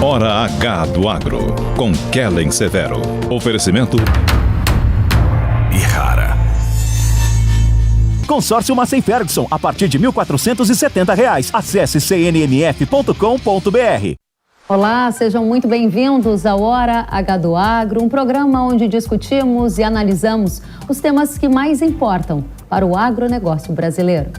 Hora H do Agro, com Kellen Severo. Oferecimento Ihara. Consórcio Massey Ferguson, a partir de R$ 1.470. Acesse cnmf.com.br. Olá, sejam muito bem-vindos ao Hora H do Agro, um programa onde discutimos e analisamos os temas que mais importam para o agronegócio brasileiro.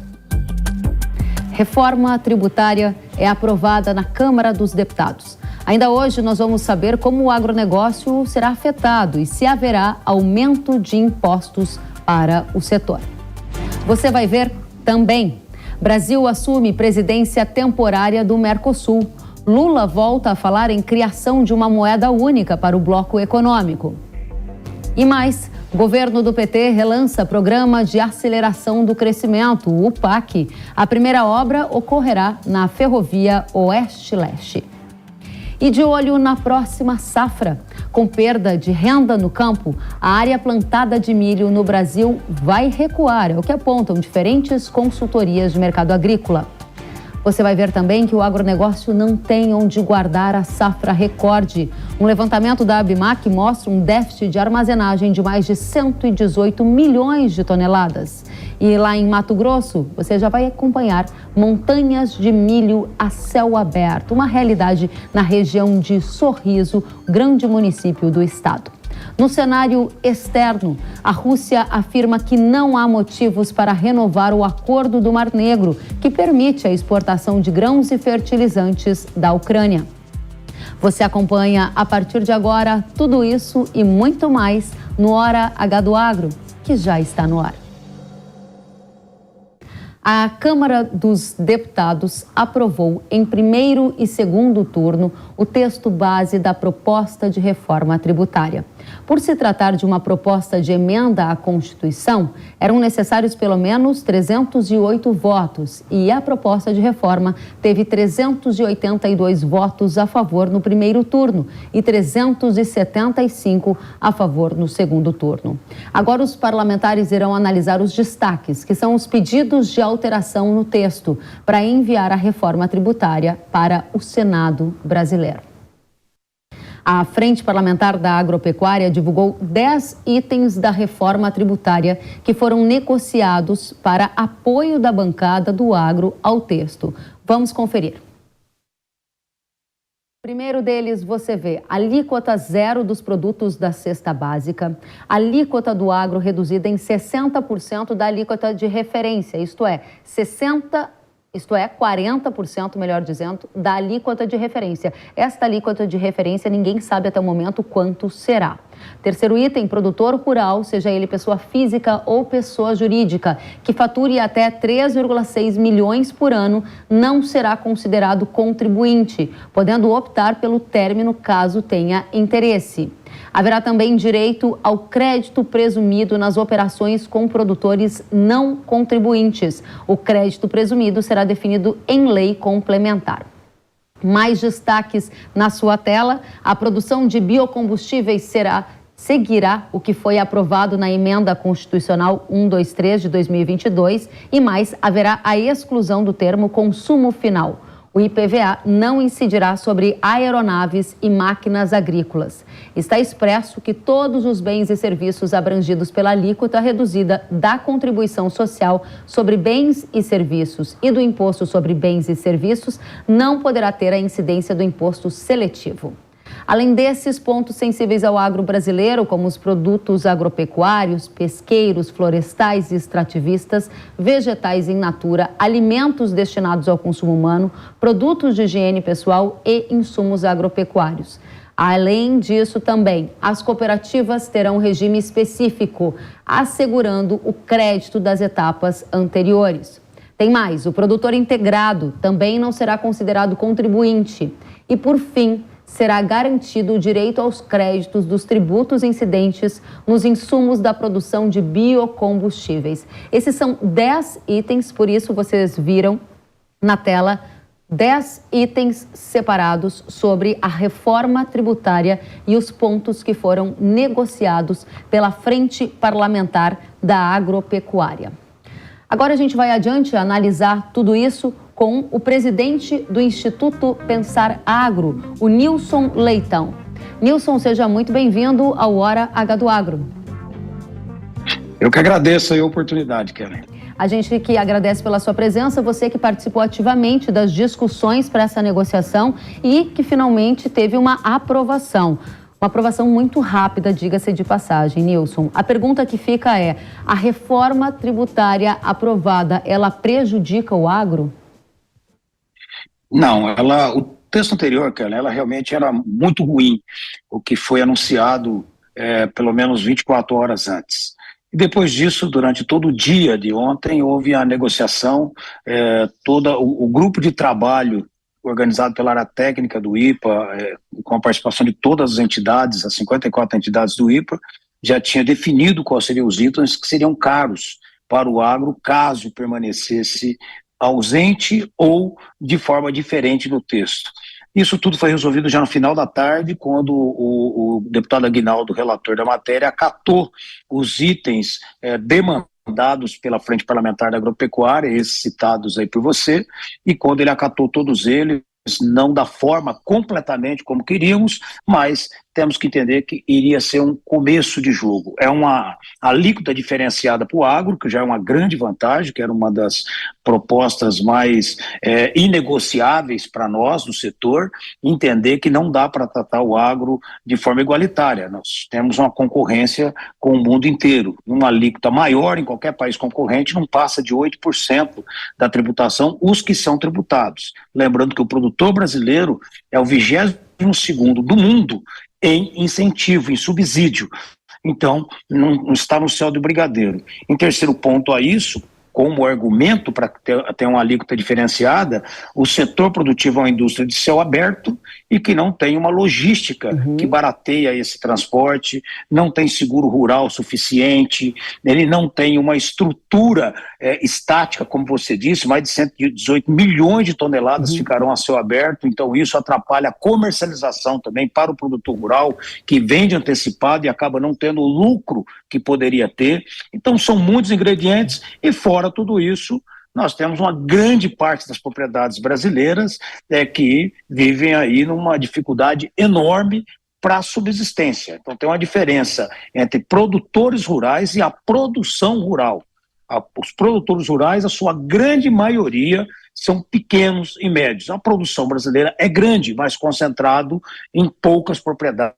Reforma tributária é aprovada na Câmara dos Deputados. Ainda hoje nós vamos saber como o agronegócio será afetado e se haverá aumento de impostos para o setor. Você vai ver também: Brasil assume presidência temporária do Mercosul. Lula volta a falar em criação de uma moeda única para o bloco econômico. E mais, o governo do PT relança programa de aceleração do crescimento, o PAC. A primeira obra ocorrerá na ferrovia Oeste-Leste. E de olho na próxima safra, com perda de renda no campo, a área plantada de milho no Brasil vai recuar, é o que apontam diferentes consultorias de mercado agrícola. Você vai ver também que o agronegócio não tem onde guardar a safra recorde. Um levantamento da Abimac mostra um déficit de armazenagem de mais de 118 milhões de toneladas. E lá em Mato Grosso, você já vai acompanhar montanhas de milho a céu aberto, uma realidade na região de Sorriso, grande município do estado. No cenário externo, a Rússia afirma que não há motivos para renovar o Acordo do Mar Negro, que permite a exportação de grãos e fertilizantes da Ucrânia. Você acompanha a partir de agora tudo isso e muito mais no Hora H do Agro, que já está no ar. A Câmara dos Deputados aprovou em primeiro e segundo turno o texto base da proposta de reforma tributária. Por se tratar de uma proposta de emenda à Constituição, eram necessários pelo menos 308 votos e a proposta de reforma teve 382 votos a favor no primeiro turno e 375 a favor no segundo turno. Agora os parlamentares irão analisar os destaques, que são os pedidos de alteração no texto, para enviar a reforma tributária para o Senado brasileiro. A Frente Parlamentar da Agropecuária divulgou 10 itens da reforma tributária que foram negociados para apoio da bancada do agro ao texto. Vamos conferir. Primeiro deles, você vê alíquota zero dos produtos da cesta básica, alíquota do agro reduzida em 60% da alíquota de referência, isto é, 40%, melhor dizendo, da alíquota de referência. Esta alíquota de referência ninguém sabe até o momento quanto será. Terceiro item, produtor rural, seja ele pessoa física ou pessoa jurídica, que fature até 3,6 milhões por ano, não será considerado contribuinte, podendo optar pelo término caso tenha interesse. Haverá também direito ao crédito presumido nas operações com produtores não contribuintes. O crédito presumido será definido em lei complementar. Mais destaques na sua tela: a produção de biocombustíveis seguirá o que foi aprovado na Emenda Constitucional 123 de 2022 e mais, haverá a exclusão do termo consumo final. O IPVA não incidirá sobre aeronaves e máquinas agrícolas. Está expresso que todos os bens e serviços abrangidos pela alíquota reduzida da contribuição social sobre bens e serviços e do imposto sobre bens e serviços não poderá ter a incidência do imposto seletivo. Além desses pontos sensíveis ao agro brasileiro, como os produtos agropecuários, pesqueiros, florestais e extrativistas, vegetais in natura, alimentos destinados ao consumo humano, produtos de higiene pessoal e insumos agropecuários. Além disso, também, as cooperativas terão regime específico, assegurando o crédito das etapas anteriores. Tem mais, o produtor integrado também não será considerado contribuinte. E, por fim, será garantido o direito aos créditos dos tributos incidentes nos insumos da produção de biocombustíveis. Esses são 10 itens, por isso vocês viram na tela 10 itens separados sobre a reforma tributária e os pontos que foram negociados pela Frente Parlamentar da Agropecuária. Agora a gente vai adiante analisar tudo isso com o presidente do Instituto Pensar Agro, o Nilson Leitão. Nilson, seja muito bem-vindo ao Hora H do Agro. Eu que agradeço a oportunidade, Kelly. A gente que agradece pela sua presença, você que participou ativamente das discussões para essa negociação e que finalmente teve uma aprovação. Uma aprovação muito rápida, diga-se de passagem, Nilson. A pergunta que fica é, a reforma tributária aprovada, ela prejudica o agro? Não, o texto anterior, Kelly, ela realmente era muito ruim, o que foi anunciado pelo menos 24 horas antes. E depois disso, durante todo o dia de ontem, houve a negociação, todo o grupo de trabalho organizado pela área técnica do IPA, com a participação de todas as entidades, as 54 entidades do IPA, já tinha definido quais seriam os itens que seriam caros para o agro, caso permanecesse ausente ou de forma diferente no texto. Isso tudo foi resolvido já no final da tarde, quando o deputado Aguinaldo, relator da matéria, acatou os itens demandados pela Frente Parlamentar da Agropecuária, esses citados aí por você, e quando ele acatou todos eles, não da forma completamente como queríamos, mas temos que entender que iria ser um começo de jogo. É uma alíquota diferenciada para o agro, que já é uma grande vantagem, que era uma das propostas mais inegociáveis para nós no setor, entender que não dá para tratar o agro de forma igualitária. Nós temos uma concorrência com o mundo inteiro. Uma alíquota maior em qualquer país concorrente não passa de 8% da tributação, os que são tributados. Lembrando que o produtor brasileiro é o 22º do mundo em incentivo, em subsídio. Então, não está no céu do brigadeiro. Em terceiro ponto a isso, como argumento para ter uma alíquota diferenciada, o setor produtivo é uma indústria de céu aberto e que não tem uma logística que barateia esse transporte, não tem seguro rural suficiente, ele não tem uma estrutura estática, como você disse, mais de 118 milhões de toneladas ficarão a céu aberto, então isso atrapalha a comercialização também para o produtor rural, que vende antecipado e acaba não tendo o lucro que poderia ter. Então são muitos ingredientes e fora tudo isso, nós temos uma grande parte das propriedades brasileiras que vivem aí numa dificuldade enorme para a subsistência. Então tem uma diferença entre produtores rurais e a produção rural. Os produtores rurais, a sua grande maioria, são pequenos e médios. A produção brasileira é grande, mas concentrado em poucas propriedades,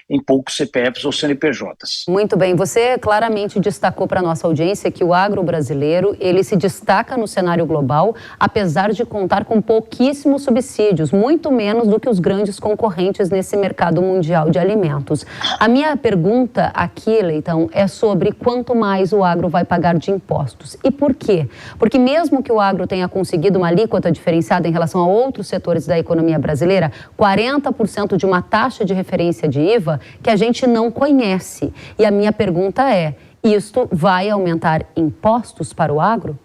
em poucos CPFs ou CNPJs. Muito bem, você claramente destacou para a nossa audiência que o agro brasileiro, ele se destaca no cenário global, apesar de contar com pouquíssimos subsídios, muito menos do que os grandes concorrentes nesse mercado mundial de alimentos. A minha pergunta aqui, Leitão, é sobre quanto mais o agro vai pagar de impostos. E por quê? Porque mesmo que o agro tenha conseguido uma alíquota diferenciada em relação a outros setores da economia brasileira, 40% de uma taxa de referência de IVA que a gente não conhece. E a minha pergunta é, isto vai aumentar impostos para o agro?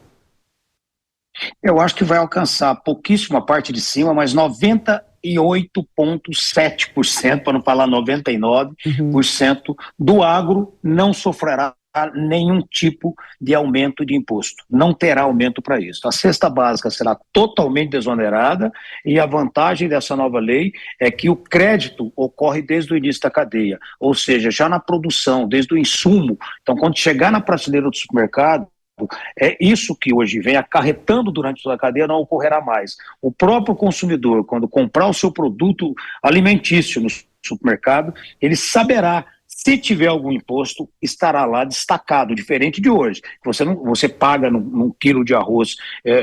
Eu acho que vai alcançar pouquíssimo a parte de cima, mas 98,7%, para não falar 99%, do agro não sofrerá nenhum tipo de aumento de imposto. Não terá aumento para isso. A cesta básica será totalmente desonerada e a vantagem dessa nova lei é que o crédito ocorre desde o início da cadeia, ou seja, já na produção, desde o insumo. Então, quando chegar na prateleira do supermercado, é isso que hoje vem acarretando durante toda a cadeia, não ocorrerá mais. O próprio consumidor, quando comprar o seu produto alimentício no supermercado, ele saberá, se tiver algum imposto, estará lá destacado, diferente de hoje. Você paga num quilo de arroz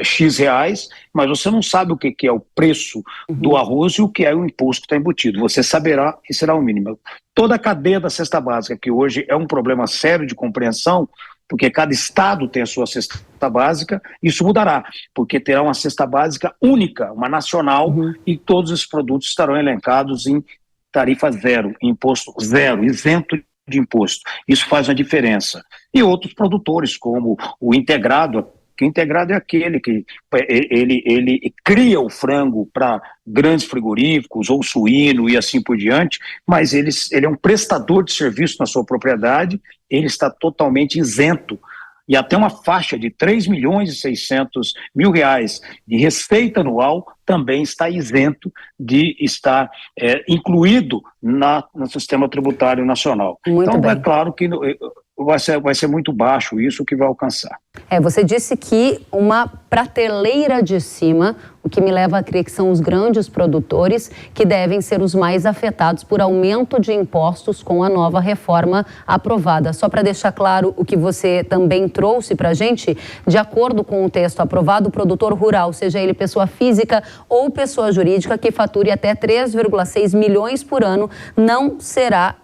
X reais, mas você não sabe o que é o preço do arroz e o que é o imposto que está embutido. Você saberá e será o mínimo. Toda a cadeia da cesta básica, que hoje é um problema sério de compreensão, porque cada estado tem a sua cesta básica, isso mudará, porque terá uma cesta básica única, uma nacional, e todos os produtos estarão elencados em tarifa zero, imposto zero, isento de imposto. Isso faz uma diferença. E outros produtores, como o integrado, que o integrado é aquele que ele cria o frango para grandes frigoríficos ou suíno e assim por diante, mas ele é um prestador de serviço na sua propriedade, ele está totalmente isento e até uma faixa de 3.600.000 reais de receita anual também está isento de estar incluído no sistema tributário nacional. Muito então, bem. é claro que vai ser muito baixo isso que vai alcançar. Você disse que uma prateleira de cima, o que me leva a crer que são os grandes produtores que devem ser os mais afetados por aumento de impostos com a nova reforma aprovada. Só para deixar claro o que você também trouxe para a gente, de acordo com o texto aprovado, o produtor rural, seja ele pessoa física ou pessoa jurídica, que fature até 3,6 milhões por ano, não será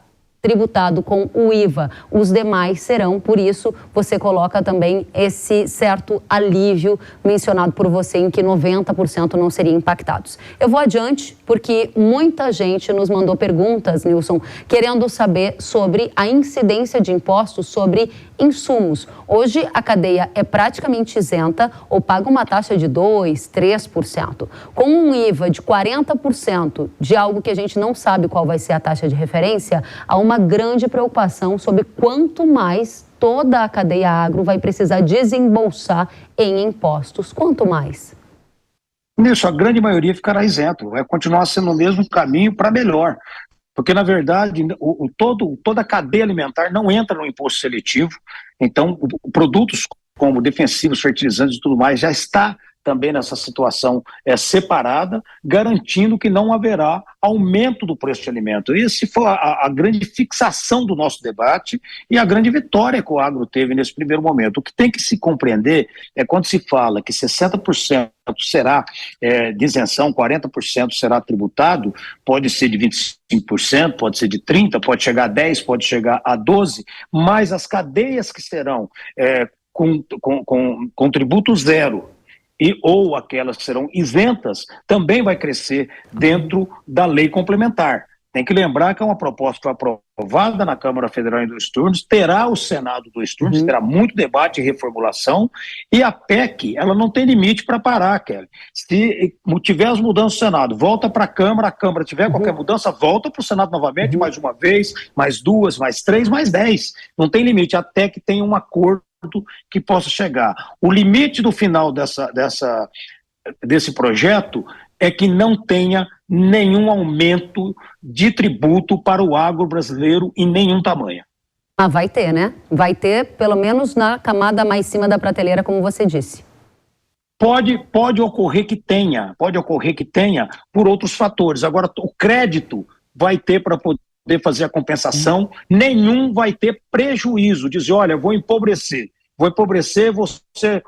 tributado com o IVA. Os demais serão, por isso você coloca também esse certo alívio mencionado por você em que 90% não seriam impactados. Eu vou adiante porque muita gente nos mandou perguntas, Nilson, querendo saber sobre a incidência de impostos sobre insumos. Hoje a cadeia é praticamente isenta ou paga uma taxa de 2%, 3%. Com um IVA de 40% de algo que a gente não sabe qual vai ser a taxa de referência, há uma grande preocupação sobre quanto mais toda a cadeia agro vai precisar desembolsar em impostos. Quanto mais? Isso, a grande maioria ficará isento, vai continuar sendo o mesmo caminho para melhor. Porque, na verdade, toda a cadeia alimentar não entra no imposto seletivo, então produtos como defensivos, fertilizantes e tudo mais já está também nessa situação separada, garantindo que não haverá aumento do preço de alimento. Esse foi a grande fixação do nosso debate e a grande vitória que o agro teve nesse primeiro momento. O que tem que se compreender é quando se fala que 60% será de isenção, 40% será tributado, pode ser de 25%, pode ser de 30%, pode chegar a 10%, pode chegar a 12%, mas as cadeias que serão com tributo zero, ou aquelas que serão isentas, também vai crescer dentro da lei complementar. Tem que lembrar que é uma proposta que foi aprovada na Câmara Federal em 2 turnos, terá o Senado 2 turnos, terá muito debate e reformulação, e a PEC, ela não tem limite para parar, Kelly. Se tiver as mudanças no Senado, volta para a Câmara tiver qualquer mudança, volta para o Senado novamente, mais uma vez, mais 2, mais 3, mais 10. Não tem limite, até que tenha um acordo que possa chegar. O limite do final desse projeto é que não tenha nenhum aumento de tributo para o agro brasileiro em nenhum tamanho. Ah, vai ter, né? Vai ter, pelo menos na camada mais cima da prateleira, como você disse. Pode ocorrer que tenha por outros fatores. Agora, o crédito vai ter para poder fazer a compensação, nenhum vai ter prejuízo, dizer, olha, vou empobrecer,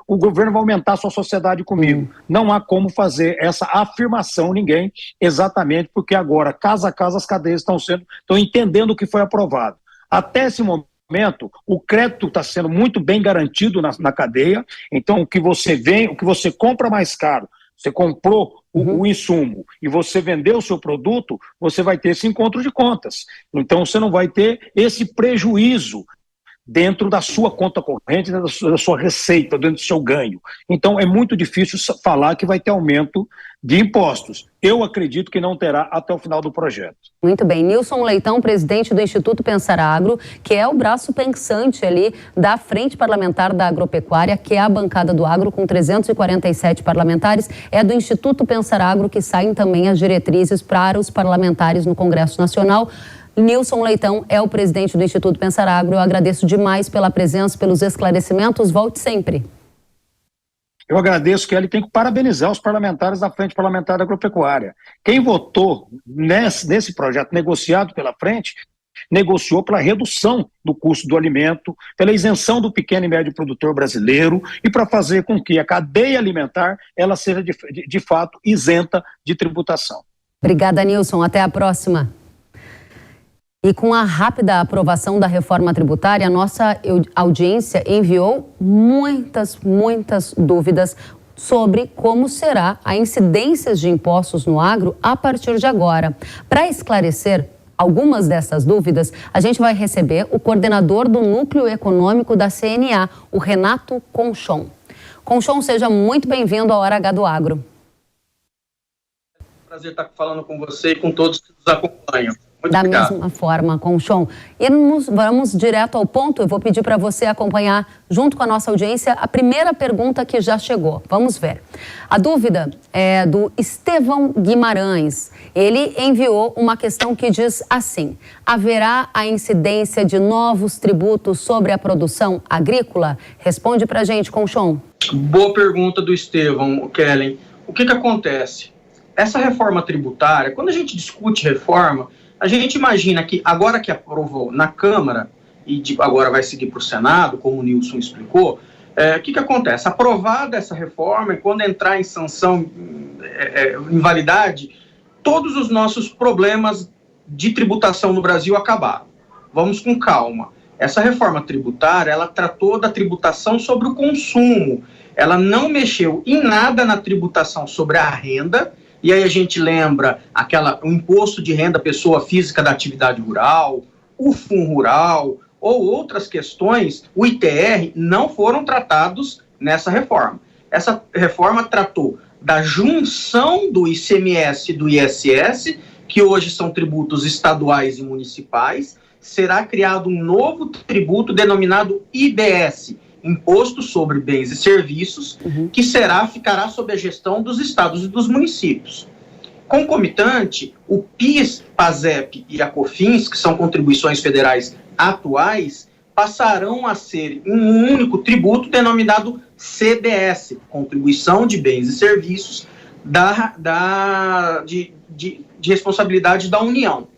o governo vai aumentar a sua sociedade comigo. Não há como fazer essa afirmação, ninguém, exatamente porque agora, casa a casa, as cadeias estão entendendo o que foi aprovado. Até esse momento, o crédito está sendo muito bem garantido na cadeia, então o que você compra mais caro, você comprou o insumo e você vendeu o seu produto, você vai ter esse encontro de contas. Então você não vai ter esse prejuízo dentro da sua conta corrente, dentro da sua receita, dentro do seu ganho. Então é muito difícil falar que vai ter aumento de impostos. Eu acredito que não terá até o final do projeto. Muito bem. Nilson Leitão, presidente do Instituto Pensar Agro, que é o braço pensante ali da Frente Parlamentar da Agropecuária, que é a bancada do agro com 347 parlamentares. É do Instituto Pensar Agro que saem também as diretrizes para os parlamentares no Congresso Nacional. Nilson Leitão é o presidente do Instituto Pensar Agro. Eu agradeço demais pela presença, pelos esclarecimentos. Volte sempre. Eu agradeço, Kelly, tem que parabenizar os parlamentares da Frente Parlamentar da Agropecuária. Quem votou nesse projeto negociado pela Frente, negociou pela redução do custo do alimento, pela isenção do pequeno e médio produtor brasileiro e para fazer com que a cadeia alimentar ela seja de fato isenta de tributação. Obrigada, Nilson. Até a próxima. E com a rápida aprovação da reforma tributária, a nossa audiência enviou muitas dúvidas sobre como será a incidência de impostos no agro a partir de agora. Para esclarecer algumas dessas dúvidas, a gente vai receber o coordenador do Núcleo Econômico da CNA, o Renato Conchon. Conchon, seja muito bem-vindo à Hora H do Agro. Prazer estar falando com você e com todos que nos acompanham. Da mesma forma, Conchon. E vamos direto ao ponto. Eu vou pedir para você acompanhar, junto com a nossa audiência, a primeira pergunta que já chegou. Vamos ver. A dúvida é do Estevão Guimarães. Ele enviou uma questão que diz assim: haverá a incidência de novos tributos sobre a produção agrícola? Responde para a gente, Conchon. Boa pergunta do Estevão, Kellen. O que acontece? Essa reforma tributária, quando a gente discute reforma, a gente imagina que agora que aprovou na Câmara e agora vai seguir para o Senado, como o Nilson explicou, o que acontece? Aprovada essa reforma e quando entrar em sanção, em validade, todos os nossos problemas de tributação no Brasil acabaram. Vamos com calma. Essa reforma tributária, ela tratou da tributação sobre o consumo. Ela não mexeu em nada na tributação sobre a renda. E aí a gente lembra o imposto de renda pessoa física da atividade rural, o FUN rural ou outras questões, o ITR, não foram tratados nessa reforma. Essa reforma tratou da junção do ICMS e do ISS, que hoje são tributos estaduais e municipais. Será criado um novo tributo denominado IBS, Imposto sobre Bens e Serviços, que ficará sob a gestão dos estados e dos municípios. Concomitante, o PIS, PASEP e a COFINS, que são contribuições federais atuais, passarão a ser um único tributo denominado CBS, Contribuição de Bens e Serviços de responsabilidade da União.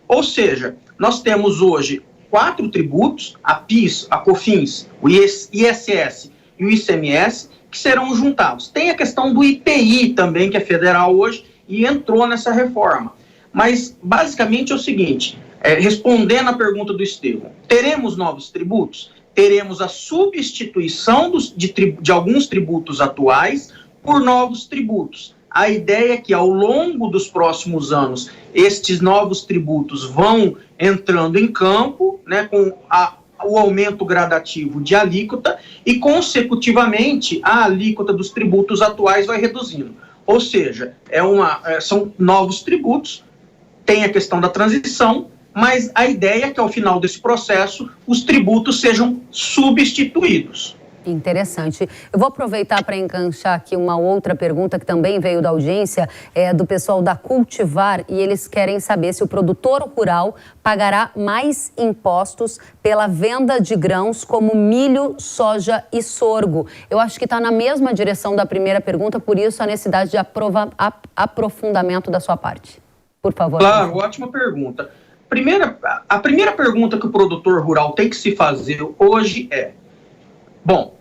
Ou seja, nós temos hoje 4 tributos, a PIS, a COFINS, o ISS e o ICMS, que serão juntados. Tem a questão do IPI também, que é federal hoje, e entrou nessa reforma. Mas, basicamente, é o seguinte, respondendo à pergunta do Estevão, teremos novos tributos? Teremos a substituição de alguns tributos atuais por novos tributos. A ideia é que, ao longo dos próximos anos, estes novos tributos vão entrando em campo, né, com o aumento gradativo de alíquota e, consecutivamente, a alíquota dos tributos atuais vai reduzindo. Ou seja, são novos tributos, tem a questão da transição, mas a ideia é que, ao final desse processo, os tributos sejam substituídos. Interessante. Eu vou aproveitar para enganchar aqui uma outra pergunta que também veio da audiência, do pessoal da Cultivar, e eles querem saber se o produtor rural pagará mais impostos pela venda de grãos como milho, soja e sorgo. Eu acho que está na mesma direção da primeira pergunta, por isso a necessidade de aprofundamento da sua parte. Por favor. Claro, ótima pergunta. A primeira pergunta que o produtor rural tem que se fazer hoje é: bom,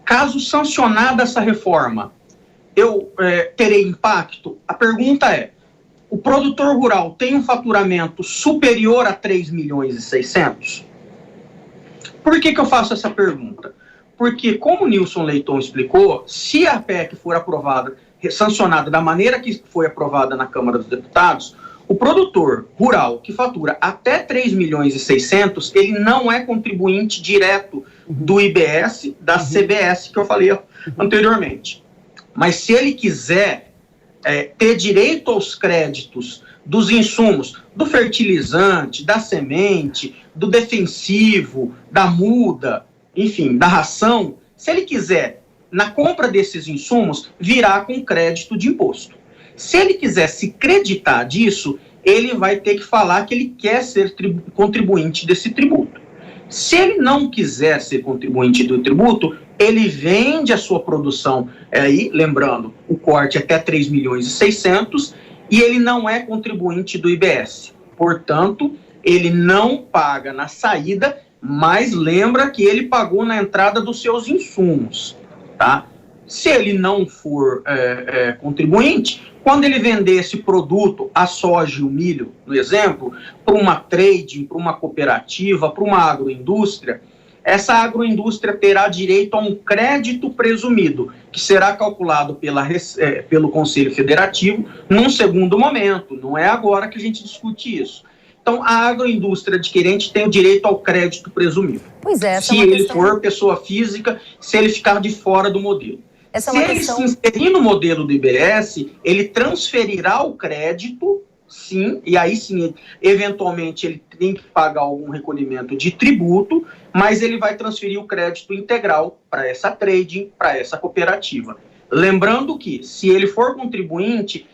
caso sancionada essa reforma, eu terei impacto? A pergunta é: o produtor rural tem um faturamento superior a 3 milhões e 600? Por que eu faço essa pergunta? Porque, como o Nilson Leitão explicou, se a PEC for aprovada, sancionada da maneira que foi aprovada na Câmara dos Deputados, o produtor rural que fatura até 3 milhões e 600, ele não é contribuinte direto do IBS, da CBS, que eu falei anteriormente. Mas se ele quiser ter direito aos créditos dos insumos, do fertilizante, da semente, do defensivo, da muda, enfim, da ração, se ele quiser, na compra desses insumos, virá com crédito de imposto. Se ele quiser se creditar disso, ele vai ter que falar que ele quer ser contribuinte desse tributo. Se ele não quiser ser contribuinte do tributo, ele vende a sua produção, aí, lembrando, o corte até 3 milhões e 600, e ele não é contribuinte do IBS. Portanto, ele não paga na saída, mas lembra que ele pagou na entrada dos seus insumos, tá? Se ele não for contribuinte, quando ele vender esse produto, a soja e o milho, no exemplo, para uma trading, para uma cooperativa, para uma agroindústria, essa agroindústria terá direito a um crédito presumido, que será calculado pelo Conselho Federativo num segundo momento. Não é agora que a gente discute isso. Então, a agroindústria adquirente tem o direito ao crédito presumido. Pois é, se ele for pessoa física, se ele ficar de fora do modelo. Se ele se inserir no modelo do IBS, ele transferirá o crédito sim, e aí sim, eventualmente ele tem que pagar algum recolhimento de tributo, mas ele vai transferir o crédito integral para essa trading, para essa cooperativa. Lembrando que, se ele for contribuinte,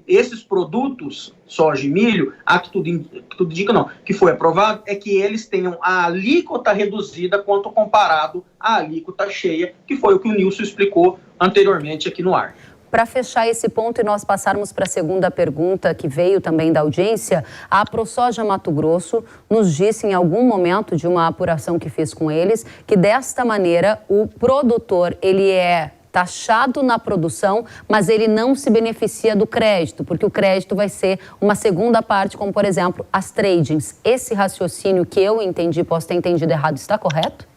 esses produtos, soja e milho, que tudo indica não, que foi aprovado, é que eles tenham a alíquota reduzida quanto comparado à alíquota cheia, que foi o que o Nilson explicou anteriormente aqui no ar. Para fechar esse ponto e nós passarmos para a segunda pergunta que veio também da audiência, a ProSoja Mato Grosso nos disse em algum momento de uma apuração que fez com eles que desta maneira o produtor ele é taxado na produção, mas ele não se beneficia do crédito, porque o crédito vai ser uma segunda parte, como por exemplo as tradings. Esse raciocínio que eu entendi, posso ter entendido errado, está correto?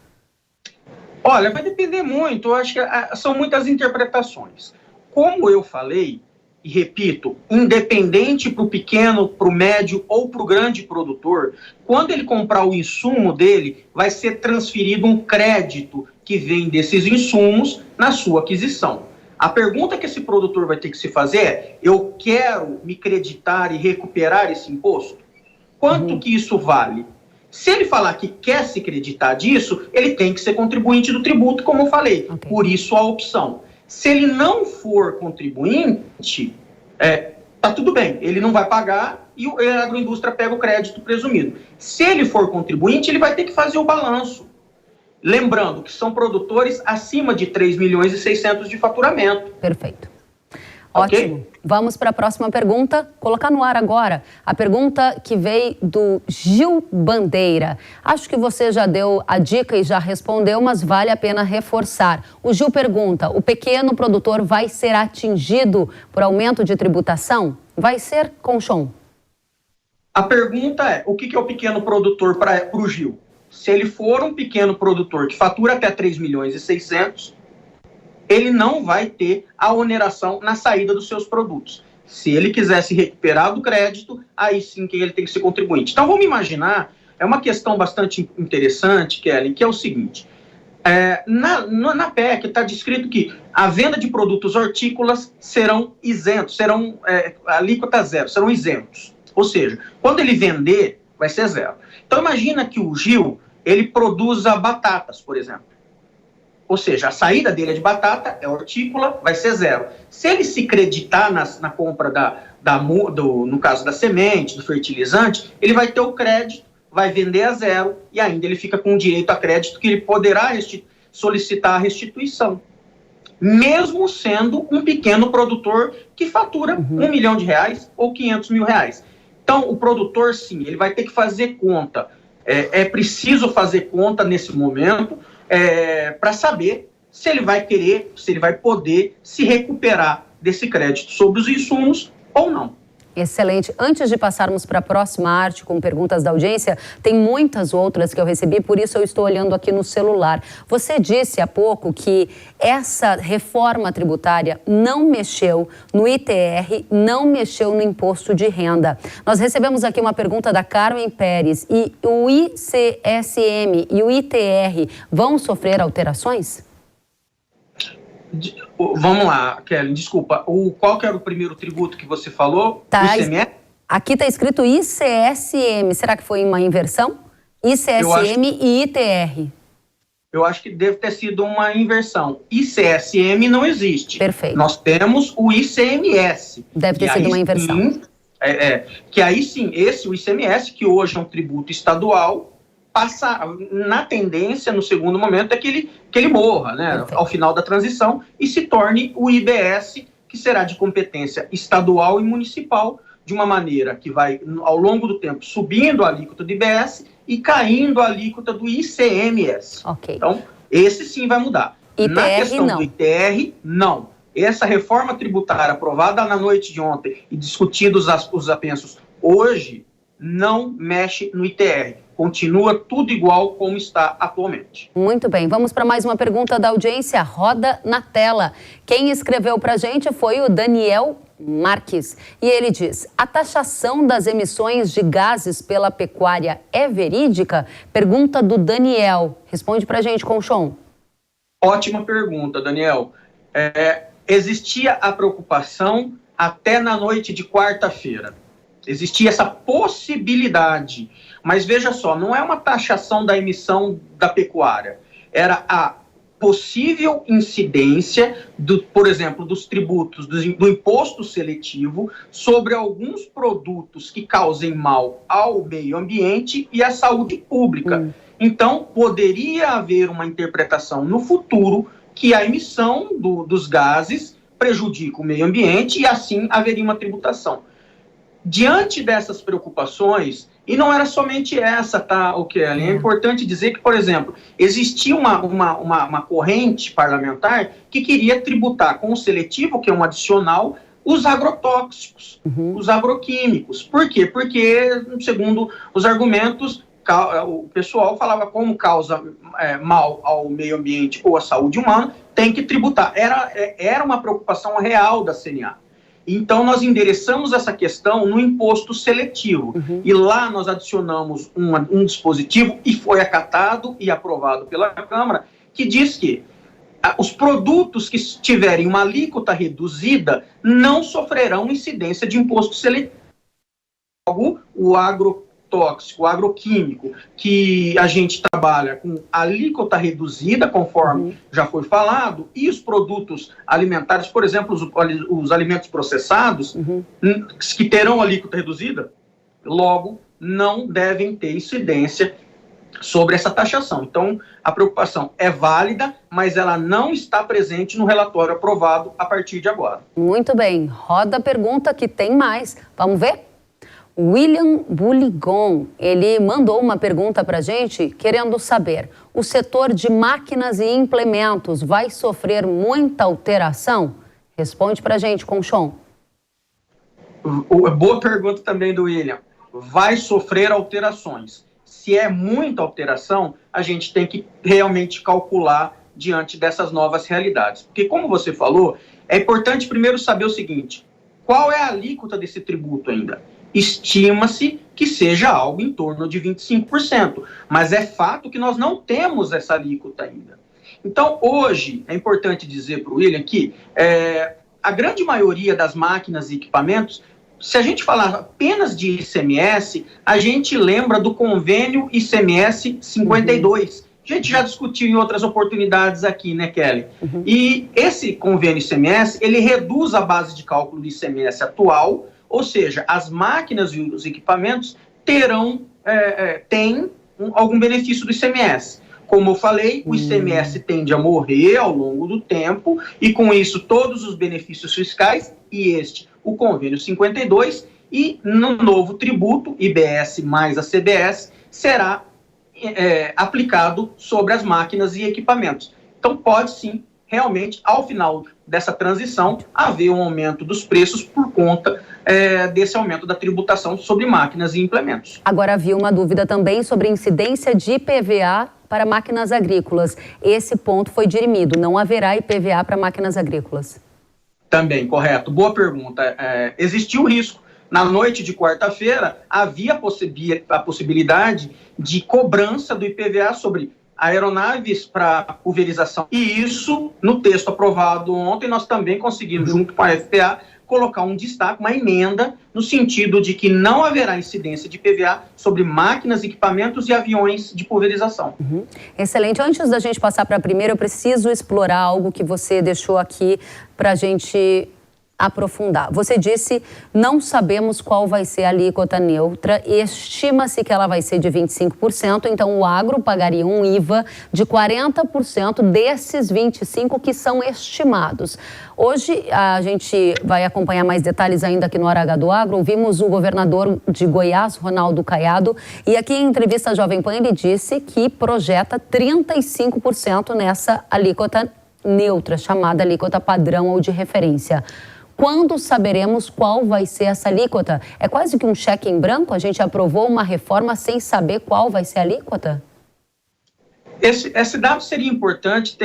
Olha, vai depender muito, eu acho que são muitas interpretações. Como eu falei, e repito, independente para o pequeno, para o médio ou para o grande produtor, quando ele comprar o insumo dele, vai ser transferido um crédito que vem desses insumos na sua aquisição. A pergunta que esse produtor vai ter que se fazer é: eu quero me creditar e recuperar esse imposto? Quanto que isso vale? Se ele falar que quer se creditar disso, ele tem que ser contribuinte do tributo, como eu falei. Okay. Por isso a opção. Se ele não for contribuinte, tá tudo bem, ele não vai pagar e a agroindústria pega o crédito presumido. Se ele for contribuinte, ele vai ter que fazer o balanço. Lembrando que são produtores acima de 3 milhões e 600 de faturamento. Perfeito. Ótimo. Okay? Vamos para a próxima pergunta. Colocar no ar agora a pergunta que veio do Gil Bandeira. Acho que você já deu a dica e já respondeu, mas vale a pena reforçar. O Gil pergunta: o pequeno produtor vai ser atingido por aumento de tributação? Vai ser, Conchon? A pergunta é: o que é o pequeno produtor para o Gil? Se ele for um pequeno produtor que fatura até 3 milhões e 600, ele não vai ter a oneração na saída dos seus produtos. Se ele quiser se recuperar do crédito, aí sim que ele tem que ser contribuinte. Então, vamos imaginar, é uma questão bastante interessante, Kelly, que é o seguinte: na PEC está descrito que a venda de produtos hortícolas serão isentos, serão alíquota zero, serão isentos. Ou seja, quando ele vender, vai ser zero. Então, imagina que o Gil, ele produza batatas, por exemplo. Ou seja, a saída dele é de batata, é hortícola, vai ser zero. Se ele se creditar na compra no caso da semente, do fertilizante, ele vai ter o crédito, vai vender a zero e ainda ele fica com direito a crédito que ele poderá solicitar a restituição. Mesmo sendo um pequeno produtor que fatura R$1 milhão ou R$500 mil. Então, o produtor, sim, ele vai ter que fazer conta. É preciso fazer conta nesse momento, para saber se ele vai querer, se ele vai poder se recuperar desse crédito sobre os insumos ou não. Excelente. Antes de passarmos para a próxima arte com perguntas da audiência, tem muitas outras que eu recebi, por isso eu estou olhando aqui no celular. Você disse há pouco que essa reforma tributária não mexeu no ITR, não mexeu no imposto de renda. Nós recebemos aqui uma pergunta da Carmen Pérez. E o ICSM e o ITR vão sofrer alterações? Vamos lá, Kelly, desculpa. Qual que era o primeiro tributo que você falou? Tá, aqui está escrito ICSM. Será que foi uma inversão? ICSM e ITR. Eu acho que deve ter sido uma inversão. ICSM não existe. Perfeito. Nós temos o ICMS. Deve ter sido uma inversão. Que aí sim, o ICMS, que hoje é um tributo estadual, passa, na tendência, no segundo momento, é que ele morra, né, ao final da transição, e se torne o IBS, que será de competência estadual e municipal, de uma maneira que vai, ao longo do tempo, subindo a alíquota do IBS e caindo a alíquota do ICMS. Okay. Então, esse sim vai mudar. ITR, na questão não. do ITR, não. Essa reforma tributária aprovada na noite de ontem e discutidos os apensos hoje, não mexe no ITR. Continua tudo igual como está atualmente. Muito bem, vamos para mais uma pergunta da audiência. Roda na tela. Quem escreveu para a gente foi o Daniel Marques. E ele diz: a taxação das emissões de gases pela pecuária é verídica? Pergunta do Daniel. Responde para a gente, Conchon. Ótima pergunta, Daniel. Existia a preocupação até na noite de quarta-feira. Existia essa possibilidade. Mas veja só, não é uma taxação da emissão da pecuária. Era a possível incidência, por exemplo, dos tributos, do imposto seletivo sobre alguns produtos que causem mal ao meio ambiente e à saúde pública. Então, poderia haver uma interpretação no futuro que a emissão dos gases prejudica o meio ambiente e assim haveria uma tributação. Diante dessas preocupações, e não era somente essa, tá, Kelly? É importante dizer que, por exemplo, existia uma corrente parlamentar que queria tributar com o seletivo, que é um adicional, os agrotóxicos, os agroquímicos. Por quê? Porque, segundo os argumentos, o pessoal falava como causa mal ao meio ambiente ou à saúde humana, tem que tributar. Era uma preocupação real da CNA. Então, nós endereçamos essa questão no imposto seletivo. E lá nós adicionamos um dispositivo, e foi acatado e aprovado pela Câmara, que diz que os produtos que tiverem uma alíquota reduzida não sofrerão incidência de imposto seletivo. O agrotóxico, o agroquímico, que a gente trabalha com alíquota reduzida, conforme já foi falado, e os produtos alimentares, por exemplo, os alimentos processados, que terão alíquota reduzida, logo não devem ter incidência sobre essa taxação. Então, a preocupação é válida, mas ela não está presente no relatório aprovado a partir de agora. Muito bem. Roda a pergunta que tem mais. Vamos ver? William Buligon, ele mandou uma pergunta para a gente, querendo saber, o setor de máquinas e implementos vai sofrer muita alteração? Responde para a gente, Conchon. Boa pergunta também do William. Vai sofrer alterações. Se é muita alteração, a gente tem que realmente calcular diante dessas novas realidades. Porque, como você falou, é importante primeiro saber o seguinte, qual é a alíquota desse tributo ainda? Estima-se que seja algo em torno de 25%, mas é fato que nós não temos essa alíquota ainda. Então, hoje, é importante dizer para o William que a grande maioria das máquinas e equipamentos, se a gente falar apenas de ICMS, a gente lembra do convênio ICMS 52. A gente já discutiu em outras oportunidades aqui, né, Kelly? E esse convênio ICMS, ele reduz a base de cálculo do ICMS atual, ou seja, as máquinas e os equipamentos têm algum benefício do ICMS. Como eu falei, o ICMS tende a morrer ao longo do tempo, e com isso todos os benefícios fiscais, e o convênio 52, e no novo tributo, IBS mais a CBS, será aplicado sobre as máquinas e equipamentos. Então pode sim, realmente, ao final dessa transição, haver um aumento dos preços por conta desse aumento da tributação sobre máquinas e implementos. Agora havia uma dúvida também sobre incidência de IPVA para máquinas agrícolas. Esse ponto foi dirimido, não haverá IPVA para máquinas agrícolas. Também, correto. Boa pergunta. Existiu risco. Na noite de quarta-feira, havia a possibilidade de cobrança do IPVA sobre aeronaves para pulverização. E isso, no texto aprovado ontem, nós também conseguimos, junto com a FPA, colocar um destaque, uma emenda, no sentido de que não haverá incidência de IPVA sobre máquinas, equipamentos e aviões de pulverização. Excelente. Antes da gente passar para a primeira, eu preciso explorar algo que você deixou aqui para a gente aprofundar. Você disse, não sabemos qual vai ser a alíquota neutra e estima-se que ela vai ser de 25%, então o agro pagaria um IVA de 40% desses 25% que são estimados. Hoje a gente vai acompanhar mais detalhes ainda aqui no Hora H do Agro. Ouvimos o governador de Goiás, Ronaldo Caiado, e aqui em entrevista à Jovem Pan ele disse que projeta 35% nessa alíquota neutra, chamada alíquota padrão ou de referência. Quando saberemos qual vai ser essa alíquota? É quase que um cheque em branco? A gente aprovou uma reforma sem saber qual vai ser a alíquota? Esse dado seria importante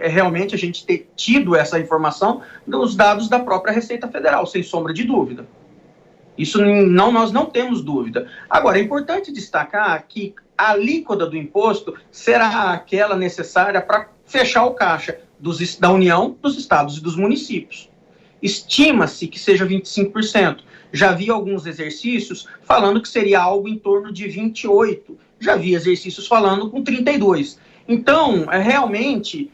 realmente a gente ter tido essa informação dos dados da própria Receita Federal, sem sombra de dúvida. Isso nós não temos dúvida. Agora, é importante destacar que a alíquota do imposto será aquela necessária para fechar o caixa da União, dos estados e dos municípios. Estima-se que seja 25%. Já vi alguns exercícios falando que seria algo em torno de 28. Já vi exercícios falando com 32. Então, realmente,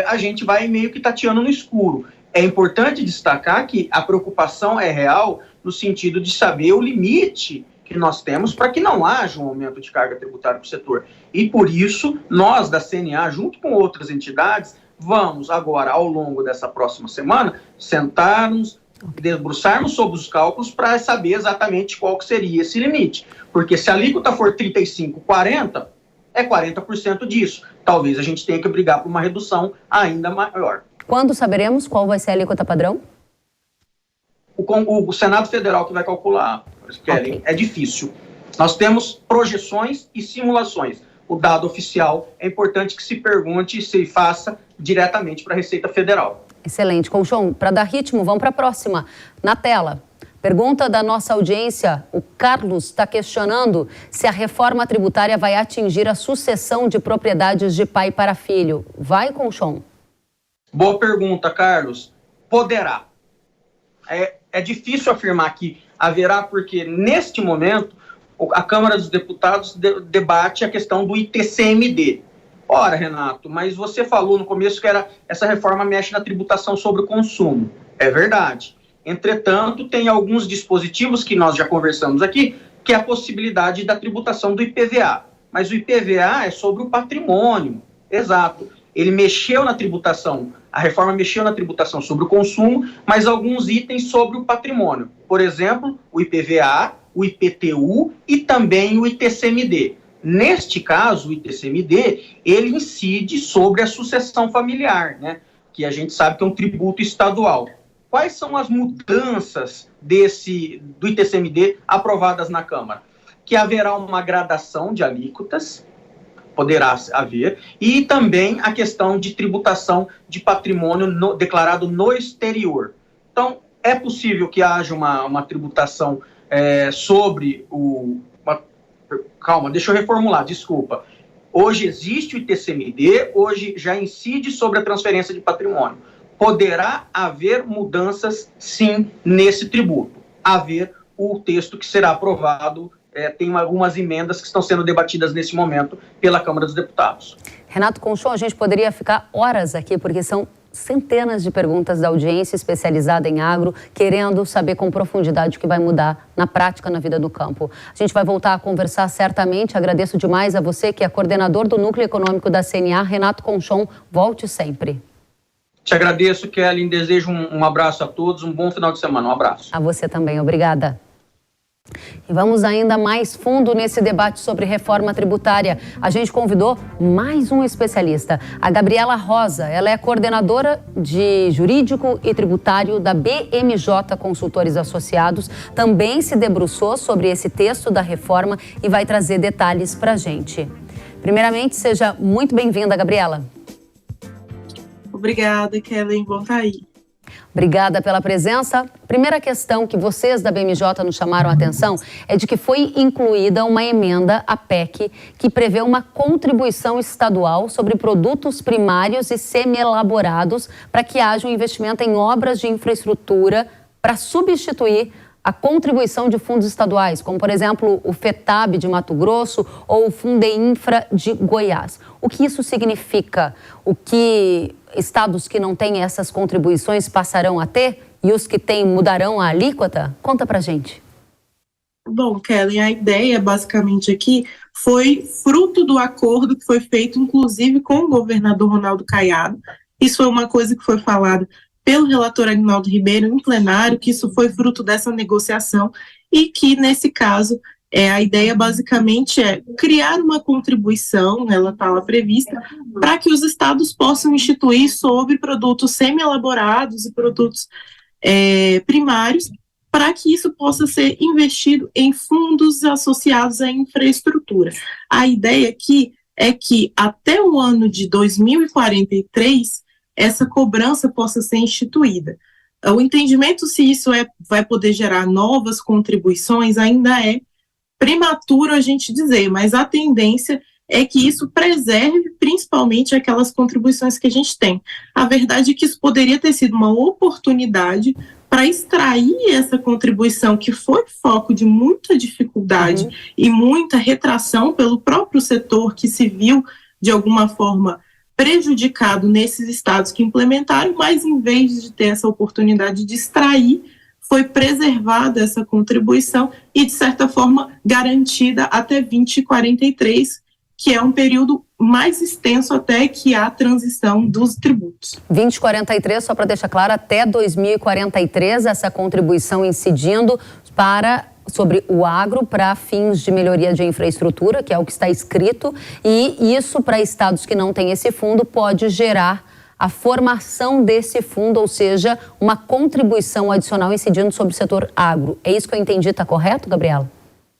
a gente vai meio que tateando no escuro. É importante destacar que a preocupação é real no sentido de saber o limite que nós temos para que não haja um aumento de carga tributária para o setor. E por isso, nós da CNA, junto com outras entidades, vamos agora, ao longo dessa próxima semana, sentarmos, debruçarmos sobre os cálculos para saber exatamente qual que seria esse limite. Porque se a alíquota for 35, 40, é 40% disso. Talvez a gente tenha que brigar por uma redução ainda maior. Quando saberemos qual vai ser a alíquota padrão? O Senado Federal que vai calcular, Kelly. Okay. É difícil. Nós temos projeções e simulações. O dado oficial é importante que se pergunte e se faça diretamente para a Receita Federal. Excelente. Colchon, para dar ritmo, vamos para a próxima. Na tela, pergunta da nossa audiência. O Carlos está questionando se a reforma tributária vai atingir a sucessão de propriedades de pai para filho. Vai, Colchon? Boa pergunta, Carlos. Poderá. É difícil afirmar que haverá, porque neste momento a Câmara dos Deputados debate a questão do ITCMD. Ora, Renato, mas você falou no começo que essa reforma mexe na tributação sobre o consumo. É verdade. Entretanto, tem alguns dispositivos que nós já conversamos aqui, que é a possibilidade da tributação do IPVA. Mas o IPVA é sobre o patrimônio. Exato. Ele mexeu na tributação, a reforma mexeu na tributação sobre o consumo, mas alguns itens sobre o patrimônio. Por exemplo, o IPVA, o IPTU e também o ITCMD. Neste caso, o ITCMD, ele incide sobre a sucessão familiar, né? Que a gente sabe que é um tributo estadual. Quais são as mudanças do ITCMD aprovadas na Câmara? Que haverá uma gradação de alíquotas, poderá haver, e também a questão de tributação de patrimônio declarado no exterior. Então, é possível que haja uma tributação sobre Calma, deixa eu reformular, desculpa. Hoje existe o ITCMD, hoje já incide sobre a transferência de patrimônio. Poderá haver mudanças, sim, nesse tributo. Haver o texto que será aprovado, tem algumas emendas que estão sendo debatidas nesse momento pela Câmara dos Deputados. Renato Colchon, a gente poderia ficar horas aqui, porque são centenas de perguntas da audiência especializada em agro, querendo saber com profundidade o que vai mudar na prática na vida do campo. A gente vai voltar a conversar certamente. Agradeço demais a você, que é coordenador do Núcleo Econômico da CNA, Renato Colchon. Volte sempre. Te agradeço, Kelly. Desejo um abraço a todos, um bom final de semana. Um abraço. A você também. Obrigada. E vamos ainda mais fundo nesse debate sobre reforma tributária. A gente convidou mais um especialista, a Gabriela Rosa. Ela é coordenadora de Jurídico e Tributário da BMJ Consultores Associados. Também se debruçou sobre esse texto da reforma e vai trazer detalhes para a gente. Primeiramente, seja muito bem-vinda, Gabriela. Obrigada, Kelly. Bom estar aí. Obrigada pela presença. Primeira questão que vocês da BMJ nos chamaram a atenção é de que foi incluída uma emenda à PEC que prevê uma contribuição estadual sobre produtos primários e semi-elaborados para que haja um investimento em obras de infraestrutura para substituir a contribuição de fundos estaduais, como, por exemplo, o FETAB de Mato Grosso ou o Fundeinfra de Goiás. O que isso significa? O que estados que não têm essas contribuições passarão a ter e os que têm mudarão a alíquota? Conta pra gente. Bom, Kelly, a ideia basicamente aqui foi fruto do acordo que foi feito, inclusive, com o governador Ronaldo Caiado. Isso foi uma coisa que foi falada pelo relator Aguinaldo Ribeiro em plenário, que isso foi fruto dessa negociação e que, nesse caso, a ideia basicamente é criar uma contribuição, ela está lá prevista, para que os estados possam instituir sobre produtos semi-elaborados e produtos primários, para que isso possa ser investido em fundos associados à infraestrutura. A ideia aqui é que até o ano de 2043, essa cobrança possa ser instituída. O entendimento se isso vai poder gerar novas contribuições ainda é prematuro a gente dizer, mas a tendência é que isso preserve principalmente aquelas contribuições que a gente tem. A verdade é que isso poderia ter sido uma oportunidade para para extrair essa contribuição que foi foco de muita dificuldade e muita retração pelo próprio setor que se viu, de alguma forma, prejudicado nesses estados que implementaram, mas em vez de ter essa oportunidade de extrair, foi preservada essa contribuição e, de certa forma, garantida até 2043, que é um período mais extenso até que a transição dos tributos. 2043, só para deixar claro, até 2043, essa contribuição incidindo sobre o agro para fins de melhoria de infraestrutura, que é o que está escrito, e isso para estados que não têm esse fundo pode gerar a formação desse fundo, ou seja, uma contribuição adicional incidindo sobre o setor agro. É isso que eu entendi, está correto, Gabriela?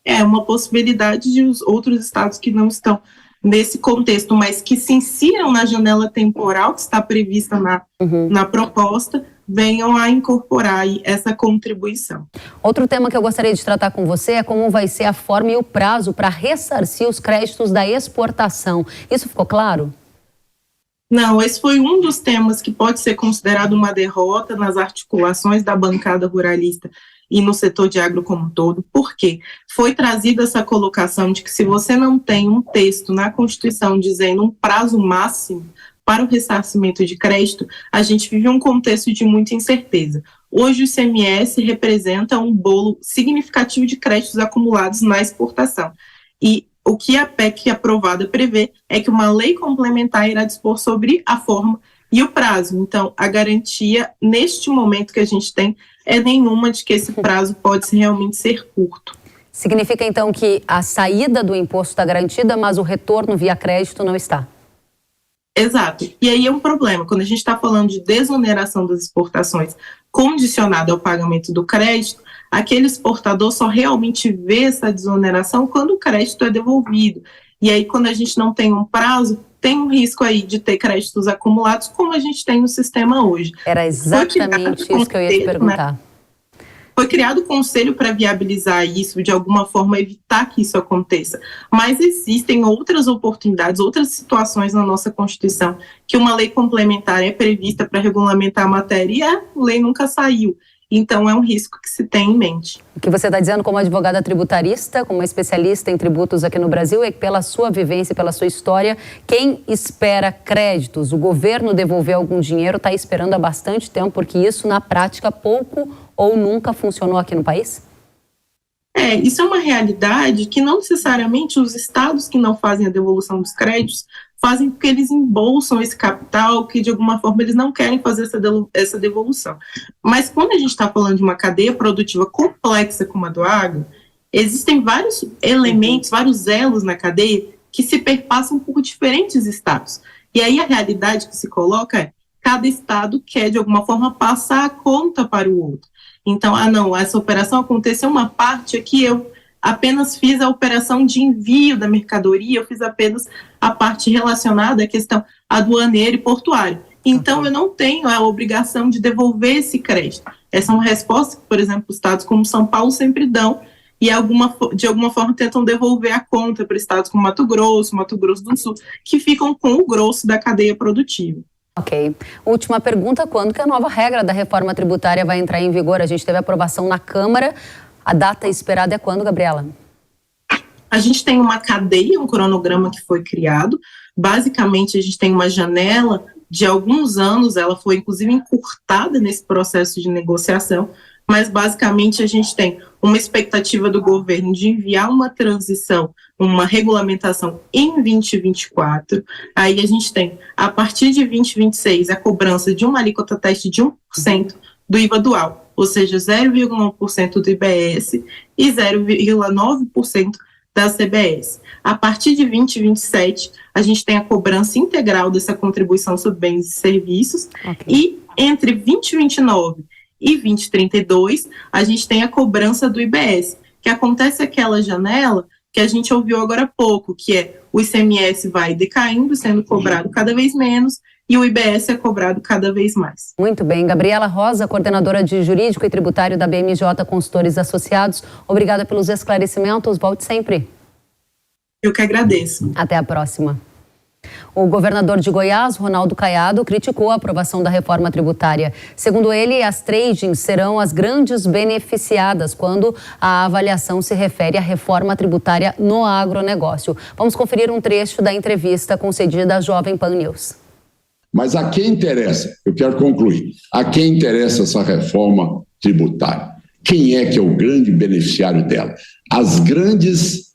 É uma possibilidade de os outros estados que não estão nesse contexto, mas que se insiram na janela temporal que está prevista na proposta, venham a incorporar aí essa contribuição. Outro tema que eu gostaria de tratar com você é como vai ser a forma e o prazo para ressarcir os créditos da exportação. Isso ficou claro? Não, esse foi um dos temas que pode ser considerado uma derrota nas articulações da bancada ruralista e no setor de agro como um todo. Por quê? Foi trazida essa colocação de que se você não tem um texto na Constituição dizendo um prazo máximo para o ressarcimento de crédito, a gente vive um contexto de muita incerteza. Hoje o ICMS representa um bolo significativo de créditos acumulados na exportação. E o que a PEC aprovada prevê é que uma lei complementar irá dispor sobre a forma e o prazo. Então, a garantia, neste momento que a gente tem, é nenhuma de que esse prazo pode realmente ser curto. Significa, então, que a saída do imposto está garantida, mas o retorno via crédito não está? Exato. E aí é um problema. Quando a gente está falando de desoneração das exportações condicionada ao pagamento do crédito, aquele exportador só realmente vê essa desoneração quando o crédito é devolvido. E aí, quando a gente não tem um prazo, tem um risco aí de ter créditos acumulados, como a gente tem no sistema hoje. Era exatamente isso que eu ia te perguntar. Né? Foi criado o conselho para viabilizar isso, de alguma forma evitar que isso aconteça. Mas existem outras oportunidades, outras situações na nossa Constituição que uma lei complementar é prevista para regulamentar a matéria e a lei nunca saiu. Então, é um risco que se tem em mente. O que você está dizendo como advogada tributarista, como especialista em tributos aqui no Brasil, é que pela sua vivência, pela sua história, quem espera créditos, o governo devolver algum dinheiro, está esperando há bastante tempo, porque isso, na prática, pouco ou nunca funcionou aqui no país? Isso é uma realidade que não necessariamente os estados que não fazem a devolução dos créditos fazem porque eles embolsam esse capital, que de alguma forma eles não querem fazer essa devolução. Mas quando a gente está falando de uma cadeia produtiva complexa como a do agro, existem vários elementos, vários elos na cadeia que se perpassam por diferentes estados. E aí a realidade que se coloca é cada estado quer de alguma forma passar a conta para o outro. Então, não, essa operação aconteceu uma parte aqui, eu apenas fiz a operação de envio da mercadoria, eu fiz apenas a parte relacionada à questão aduaneira e portuária. Então, eu não tenho a obrigação de devolver esse crédito. Essa é uma resposta que, por exemplo, estados como São Paulo sempre dão e de alguma forma tentam devolver a conta para estados como Mato Grosso do Sul, que ficam com o grosso da cadeia produtiva. Ok. Última pergunta, quando que a nova regra da reforma tributária vai entrar em vigor? A gente teve aprovação na Câmara, a data esperada é quando, Gabriela? A gente tem uma cadeia, um cronograma que foi criado. Basicamente, a gente tem uma janela de alguns anos, ela foi inclusive encurtada nesse processo de negociação, mas basicamente a gente tem uma expectativa do governo de enviar uma transição, uma regulamentação em 2024. Aí a gente tem, a partir de 2026, a cobrança de uma alíquota teste de 1% do IVA dual, ou seja, 0,1% do IBS e 0,9% da CBS. A partir de 2027, a gente tem a cobrança integral dessa contribuição sobre bens e serviços, e entre 2029 e 2032, a gente tem a cobrança do IBS, que acontece aquela janela que a gente ouviu agora há pouco, que é o ICMS vai decaindo, sendo cobrado cada vez menos, e o IBS é cobrado cada vez mais. Muito bem. Gabriela Rosa, coordenadora de Jurídico e Tributário da BMJ Consultores Associados, obrigada pelos esclarecimentos. Volte sempre. Eu que agradeço. Até a próxima. O governador de Goiás, Ronaldo Caiado, criticou a aprovação da reforma tributária. Segundo ele, as tradings serão as grandes beneficiadas quando a avaliação se refere à reforma tributária no agronegócio. Vamos conferir um trecho da entrevista concedida à Jovem Pan News. Mas a quem interessa, eu quero concluir, a quem interessa essa reforma tributária? Quem é que é o grande beneficiário dela? As grandes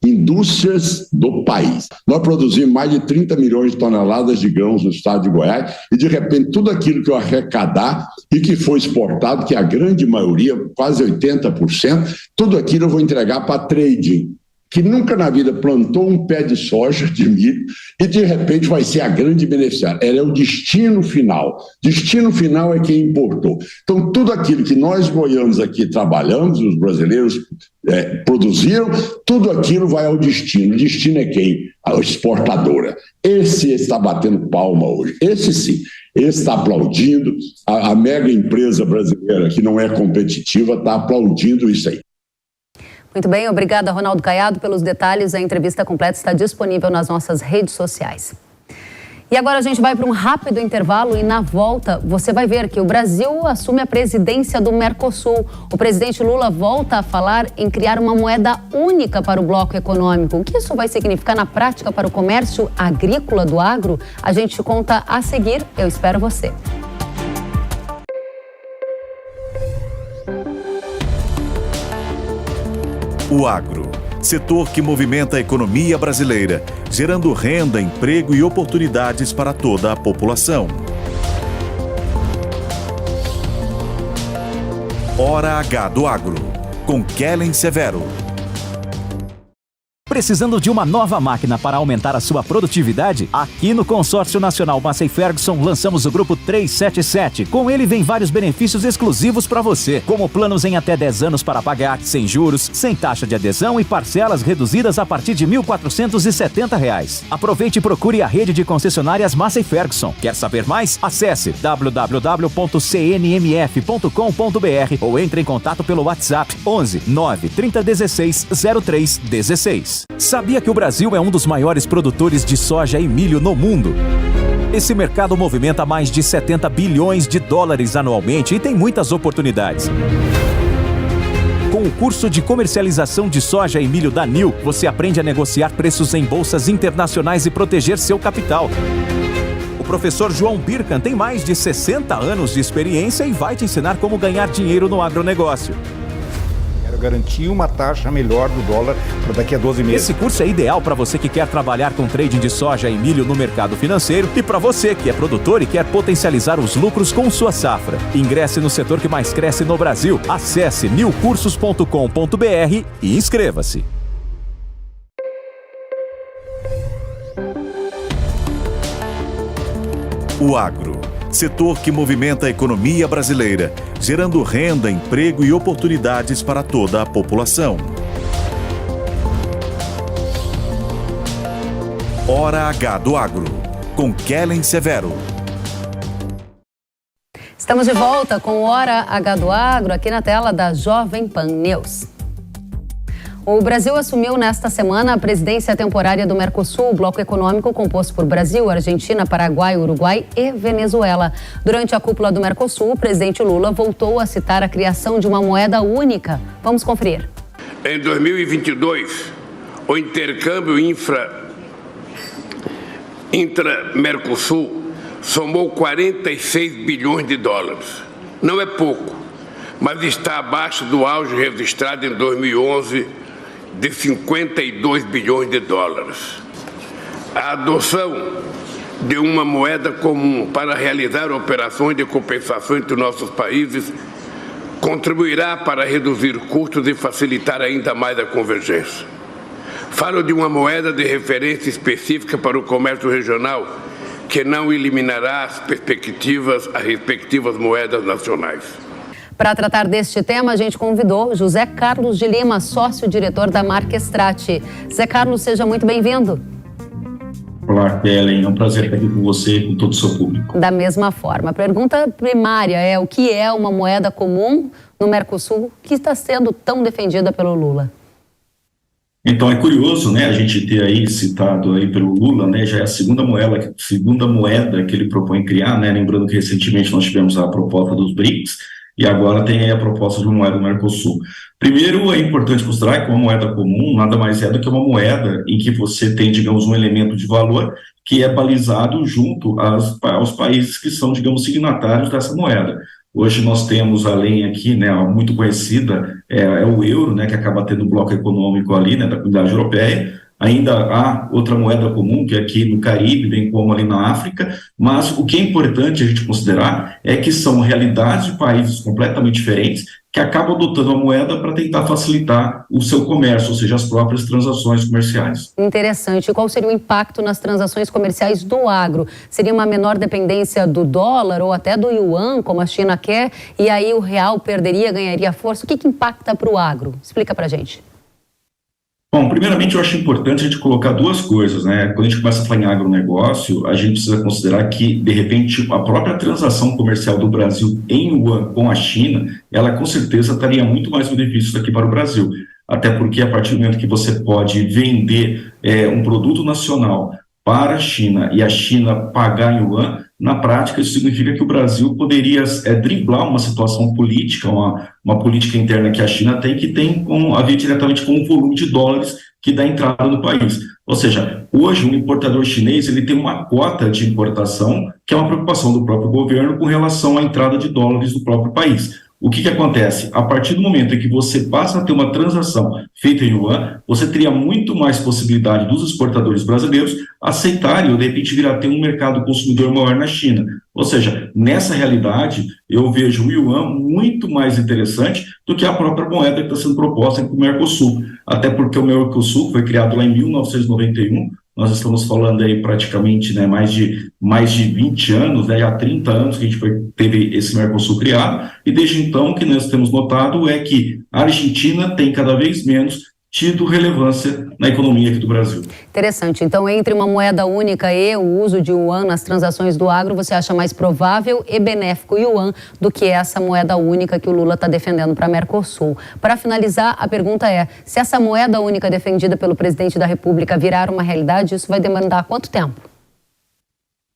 indústrias do país. Nós produzimos mais de 30 milhões de toneladas de grãos no estado de Goiás e, de repente, tudo aquilo que eu arrecadar e que for exportado, que a grande maioria, quase 80%, tudo aquilo eu vou entregar para trading, que nunca na vida plantou um pé de soja, de milho, e de repente vai ser a grande beneficiária. Ela é o destino final. Destino final é quem importou. Então, tudo aquilo que nós goianos aqui trabalhamos, os brasileiros produziram, tudo aquilo vai ao destino. O destino é quem? A exportadora. Esse está batendo palma hoje. Esse sim. Esse está aplaudindo. A mega empresa brasileira, que não é competitiva, está aplaudindo isso aí. Muito bem, obrigada, Ronaldo Caiado, pelos detalhes. A entrevista completa está disponível nas nossas redes sociais. E agora a gente vai para um rápido intervalo e na volta você vai ver que o Brasil assume a presidência do Mercosul. O presidente Lula volta a falar em criar uma moeda única para o bloco econômico. O que isso vai significar na prática para o comércio agrícola do agro? A gente conta a seguir. Eu espero você. O agro, setor que movimenta a economia brasileira, gerando renda, emprego e oportunidades para toda a população. Hora H do Agro, com Kellen Severo. Precisando de uma nova máquina para aumentar a sua produtividade? Aqui no Consórcio Nacional Massey Ferguson lançamos o Grupo 377. Com ele vem vários benefícios exclusivos para você, como planos em até 10 anos para pagar, sem juros, sem taxa de adesão e parcelas reduzidas a partir de R$ 1.470. Aproveite e procure a rede de concessionárias Massey Ferguson. Quer saber mais? Acesse www.cnmf.com.br ou entre em contato pelo WhatsApp 11 9 30 16 03 16. Sabia que o Brasil é um dos maiores produtores de soja e milho no mundo? Esse mercado movimenta mais de 70 bilhões de dólares anualmente e tem muitas oportunidades. Com o curso de comercialização de soja e milho da NIL, você aprende a negociar preços em bolsas internacionais e proteger seu capital. O professor João Birkan tem mais de 60 anos de experiência e vai te ensinar como ganhar dinheiro no agronegócio. Garantir uma taxa melhor do dólar para daqui a 12 meses. Esse curso é ideal para você que quer trabalhar com trading de soja e milho no mercado financeiro e para você que é produtor e quer potencializar os lucros com sua safra. Ingresse no setor que mais cresce no Brasil. Acesse nilcursos.com.br e inscreva-se. O agro, setor que movimenta a economia brasileira, gerando renda, emprego e oportunidades para toda a população. Hora H do Agro, com Kellen Severo. Estamos de volta com Hora H do Agro, aqui na tela da Jovem Pan News. O Brasil assumiu nesta semana a presidência temporária do Mercosul, bloco econômico composto por Brasil, Argentina, Paraguai, Uruguai e Venezuela. Durante a cúpula do Mercosul, o presidente Lula voltou a citar a criação de uma moeda única. Vamos conferir. Em 2022, o intercâmbio intra-Mercosul somou 46 bilhões de dólares. Não é pouco, mas está abaixo do auge registrado em 2011, de 52 bilhões de dólares. A adoção de uma moeda comum para realizar operações de compensação entre nossos países contribuirá para reduzir custos e facilitar ainda mais a convergência. Falo de uma moeda de referência específica para o comércio regional que não eliminará as respectivas moedas nacionais. Para tratar deste tema, a gente convidou José Carlos de Lima, sócio-diretor da marca Extrati. Zé Carlos, seja muito bem-vindo. Olá, Kellen. É um prazer estar aqui com você e com todo o seu público. Da mesma forma. A pergunta primária é o que é uma moeda comum no Mercosul que está sendo tão defendida pelo Lula? Então é curioso, né, a gente ter aí citado aí pelo Lula, né, já é a segunda moeda que ele propõe criar, né, lembrando que recentemente nós tivemos a proposta dos BRICS e agora tem aí a proposta de uma moeda do Mercosul. Primeiro, é importante considerar que uma moeda comum nada mais é do que uma moeda em que você tem, digamos, um elemento de valor que é balizado junto aos países que são, digamos, signatários dessa moeda. Hoje nós temos, além aqui, né, muito conhecida, é o euro, né, que acaba tendo um bloco econômico ali, né, da Comunidade Europeia. Ainda há outra moeda comum, que é aqui no Caribe, bem como ali na África, mas o que é importante a gente considerar é que são realidades de países completamente diferentes que acabam adotando a moeda para tentar facilitar o seu comércio, ou seja, as próprias transações comerciais. Interessante. Qual seria o impacto nas transações comerciais do agro? Seria uma menor dependência do dólar ou até do yuan, como a China quer, e aí o real perderia, ganharia força? O que impacta para o agro? Explica para a gente. Bom, primeiramente eu acho importante a gente colocar duas coisas, né? Quando a gente começa a falar em agronegócio, a gente precisa considerar que, de repente, a própria transação comercial do Brasil em yuan com a China, ela com certeza traria muito mais benefícios aqui para o Brasil. Até porque a partir do momento que você pode vender um produto nacional para a China e a China pagar em yuan, na prática isso significa que o Brasil poderia driblar uma situação política, uma política interna que a China tem, que tem a ver diretamente com o volume de dólares que dá entrada no país. Ou seja, hoje um importador chinês ele tem uma cota de importação que é uma preocupação do próprio governo com relação à entrada de dólares do próprio país. O que acontece? A partir do momento em que você passa a ter uma transação feita em yuan, você teria muito mais possibilidade dos exportadores brasileiros aceitarem ou de repente vir a ter um mercado consumidor maior na China. Ou seja, nessa realidade, eu vejo o yuan muito mais interessante do que a própria moeda que está sendo proposta para o Mercosul. Até porque o Mercosul foi criado lá em 1991, nós estamos falando aí praticamente, né, mais de 20 anos, né, há 30 anos que a gente teve esse Mercosul criado, e desde então o que nós temos notado é que a Argentina tem cada vez menos tido relevância na economia aqui do Brasil. Interessante. Então, entre uma moeda única e o uso de yuan nas transações do agro, você acha mais provável e benéfico o yuan do que essa moeda única que o Lula está defendendo para a Mercosul. Para finalizar, a pergunta é, se essa moeda única defendida pelo presidente da República virar uma realidade, isso vai demandar quanto tempo?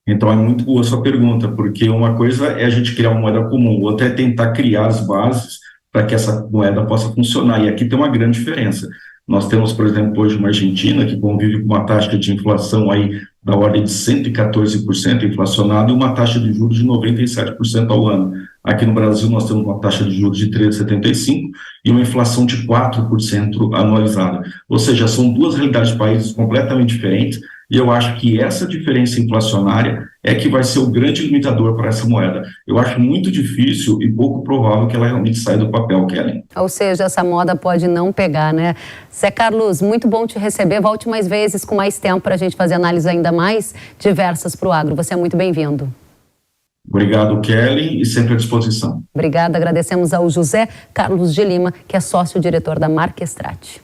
Então, é muito boa a sua pergunta, porque uma coisa é a gente criar uma moeda comum, outra é tentar criar as bases para que essa moeda possa funcionar. E aqui tem uma grande diferença. Nós temos, por exemplo, hoje uma Argentina que convive com uma taxa de inflação aí da ordem de 114% inflacionada e uma taxa de juros de 97% ao ano. Aqui no Brasil nós temos uma taxa de juros de 13,75% e uma inflação de 4% anualizada. Ou seja, são duas realidades de países completamente diferentes e eu acho que essa diferença inflacionária é que vai ser o grande limitador para essa moeda. Eu acho muito difícil e pouco provável que ela realmente saia do papel, Kellen. Ou seja, essa moda pode não pegar, né? Zé Carlos, muito bom te receber. Volte mais vezes com mais tempo para a gente fazer análises ainda mais diversas para o agro. Você é muito bem-vindo. Obrigado, Kelly, e sempre à disposição. Obrigada. Agradecemos ao José Carlos de Lima, que é sócio-diretor da Marquestrate.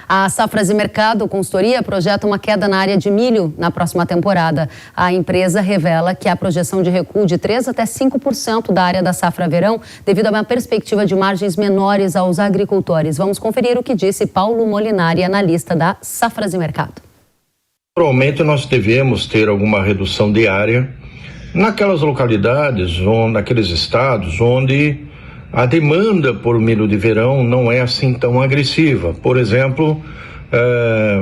A Safras e Mercado Consultoria projeta uma queda na área de milho na próxima temporada. A empresa revela que há projeção de recuo de 3% até 5% da área da safra verão, devido a uma perspectiva de margens menores aos agricultores. Vamos conferir o que disse Paulo Molinari, analista da Safras e Mercado. Provavelmente nós devemos ter alguma redução de área naquelas localidades, naqueles estados onde a demanda por milho de verão não é assim tão agressiva. Por exemplo,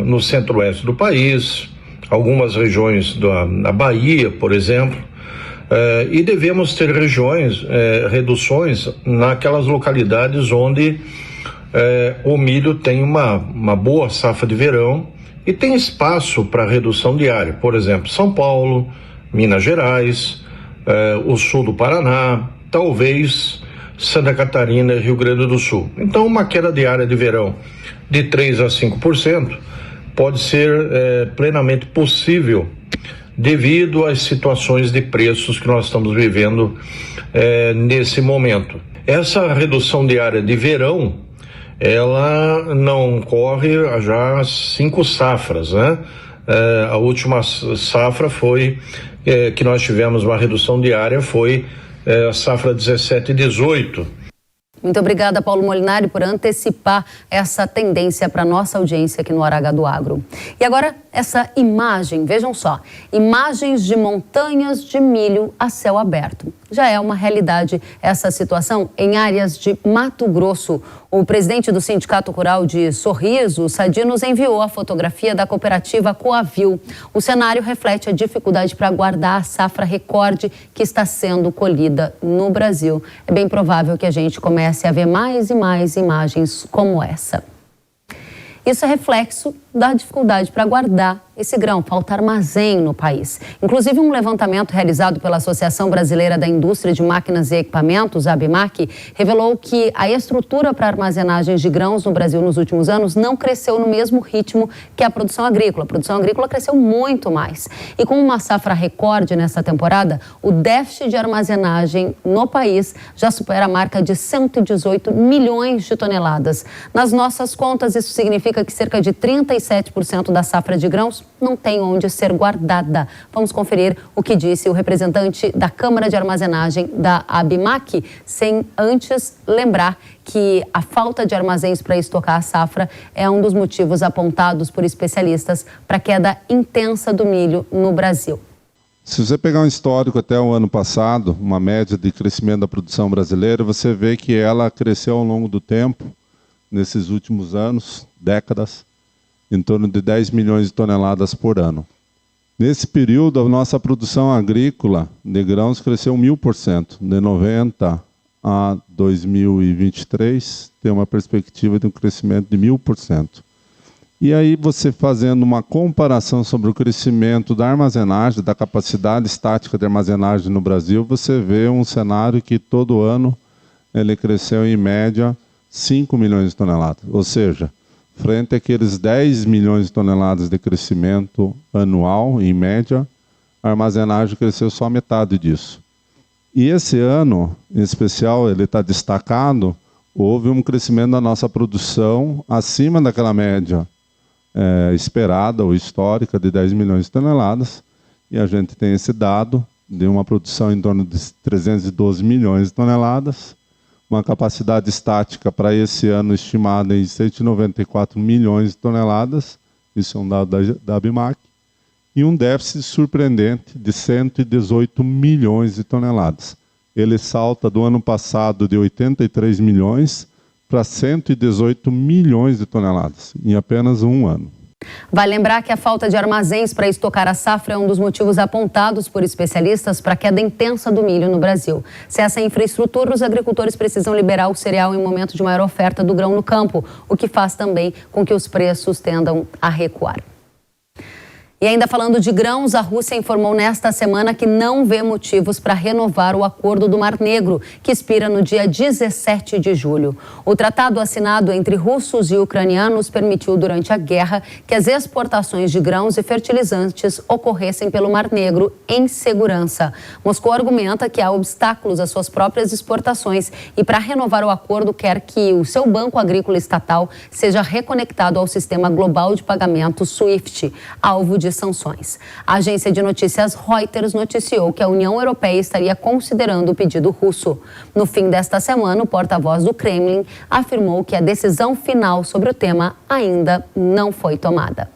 no centro-oeste do país, algumas regiões da Bahia, por exemplo, e devemos ter reduções naquelas localidades onde o milho tem uma boa safra de verão e tem espaço para redução de área. Por exemplo, São Paulo, Minas Gerais, o sul do Paraná, talvez Santa Catarina e Rio Grande do Sul. Então, uma queda de área de verão de 3% a 5% pode ser plenamente possível devido às situações de preços que nós estamos vivendo nesse momento. Essa redução de área de verão, ela não ocorre já 5 safras, né? A última safra foi que nós tivemos uma redução de área, foi a safra 17 e 18. Muito obrigada, Paulo Molinari, por antecipar essa tendência para a nossa audiência aqui no Hora H do Agro. E agora, essa imagem, vejam só, imagens de montanhas de milho a céu aberto. Já é uma realidade essa situação em áreas de Mato Grosso. O presidente do Sindicato Rural de Sorriso, Sadi, nos enviou a fotografia da cooperativa Coavil. O cenário reflete a dificuldade para guardar a safra recorde que está sendo colhida no Brasil. É bem provável que a gente comece a ver mais e mais imagens como essa. Isso é reflexo da dificuldade para guardar esse grão, falta armazém no país. Inclusive, um levantamento realizado pela Associação Brasileira da Indústria de Máquinas e Equipamentos, a ABMAQ, revelou que a estrutura para armazenagens de grãos no Brasil nos últimos anos não cresceu no mesmo ritmo que a produção agrícola. A produção agrícola cresceu muito mais. E com uma safra recorde nessa temporada, o déficit de armazenagem no país já supera a marca de 118 milhões de toneladas. Nas nossas contas, isso significa que cerca de 37% da safra de grãos não tem onde ser guardada. Vamos conferir o que disse o representante da Câmara de Armazenagem da ABMAQ, sem antes lembrar que a falta de armazéns para estocar a safra é um dos motivos apontados por especialistas para a queda intensa do milho no Brasil. Se você pegar um histórico até o ano passado, uma média de crescimento da produção brasileira, você vê que ela cresceu ao longo do tempo, nesses últimos anos, décadas, em torno de 10 milhões de toneladas por ano. Nesse período, a nossa produção agrícola de grãos cresceu 1000%. De 90 a 2023, tem uma perspectiva de um crescimento de 1000%. E aí, você fazendo uma comparação sobre o crescimento da armazenagem, da capacidade estática de armazenagem no Brasil, você vê um cenário que todo ano ele cresceu em média 5 milhões de toneladas. Ou seja, frente àqueles 10 milhões de toneladas de crescimento anual, em média, a armazenagem cresceu só metade disso. E esse ano, em especial, ele está destacado, houve um crescimento da nossa produção acima daquela média esperada ou histórica de 10 milhões de toneladas, e a gente tem esse dado de uma produção em torno de 312 milhões de toneladas, uma capacidade estática para esse ano estimada em 194 milhões de toneladas, isso é um dado da ABMAQ, e um déficit surpreendente de 118 milhões de toneladas. Ele salta do ano passado de 83 milhões para 118 milhões de toneladas, em apenas um ano. Vale lembrar que a falta de armazéns para estocar a safra é um dos motivos apontados por especialistas para a queda intensa do milho no Brasil. Sem essa infraestrutura, os agricultores precisam liberar o cereal em um momento de maior oferta do grão no campo, o que faz também com que os preços tendam a recuar. E ainda falando de grãos, a Rússia informou nesta semana que não vê motivos para renovar o Acordo do Mar Negro, que expira no dia 17 de julho. O tratado assinado entre russos e ucranianos permitiu durante a guerra que as exportações de grãos e fertilizantes ocorressem pelo Mar Negro em segurança. Moscou argumenta que há obstáculos às suas próprias exportações e, para renovar o acordo, quer que o seu banco agrícola estatal seja reconectado ao sistema global de pagamento SWIFT, alvo de sanções. A agência de notícias Reuters noticiou que a União Europeia estaria considerando o pedido russo. No fim desta semana, o porta-voz do Kremlin afirmou que a decisão final sobre o tema ainda não foi tomada.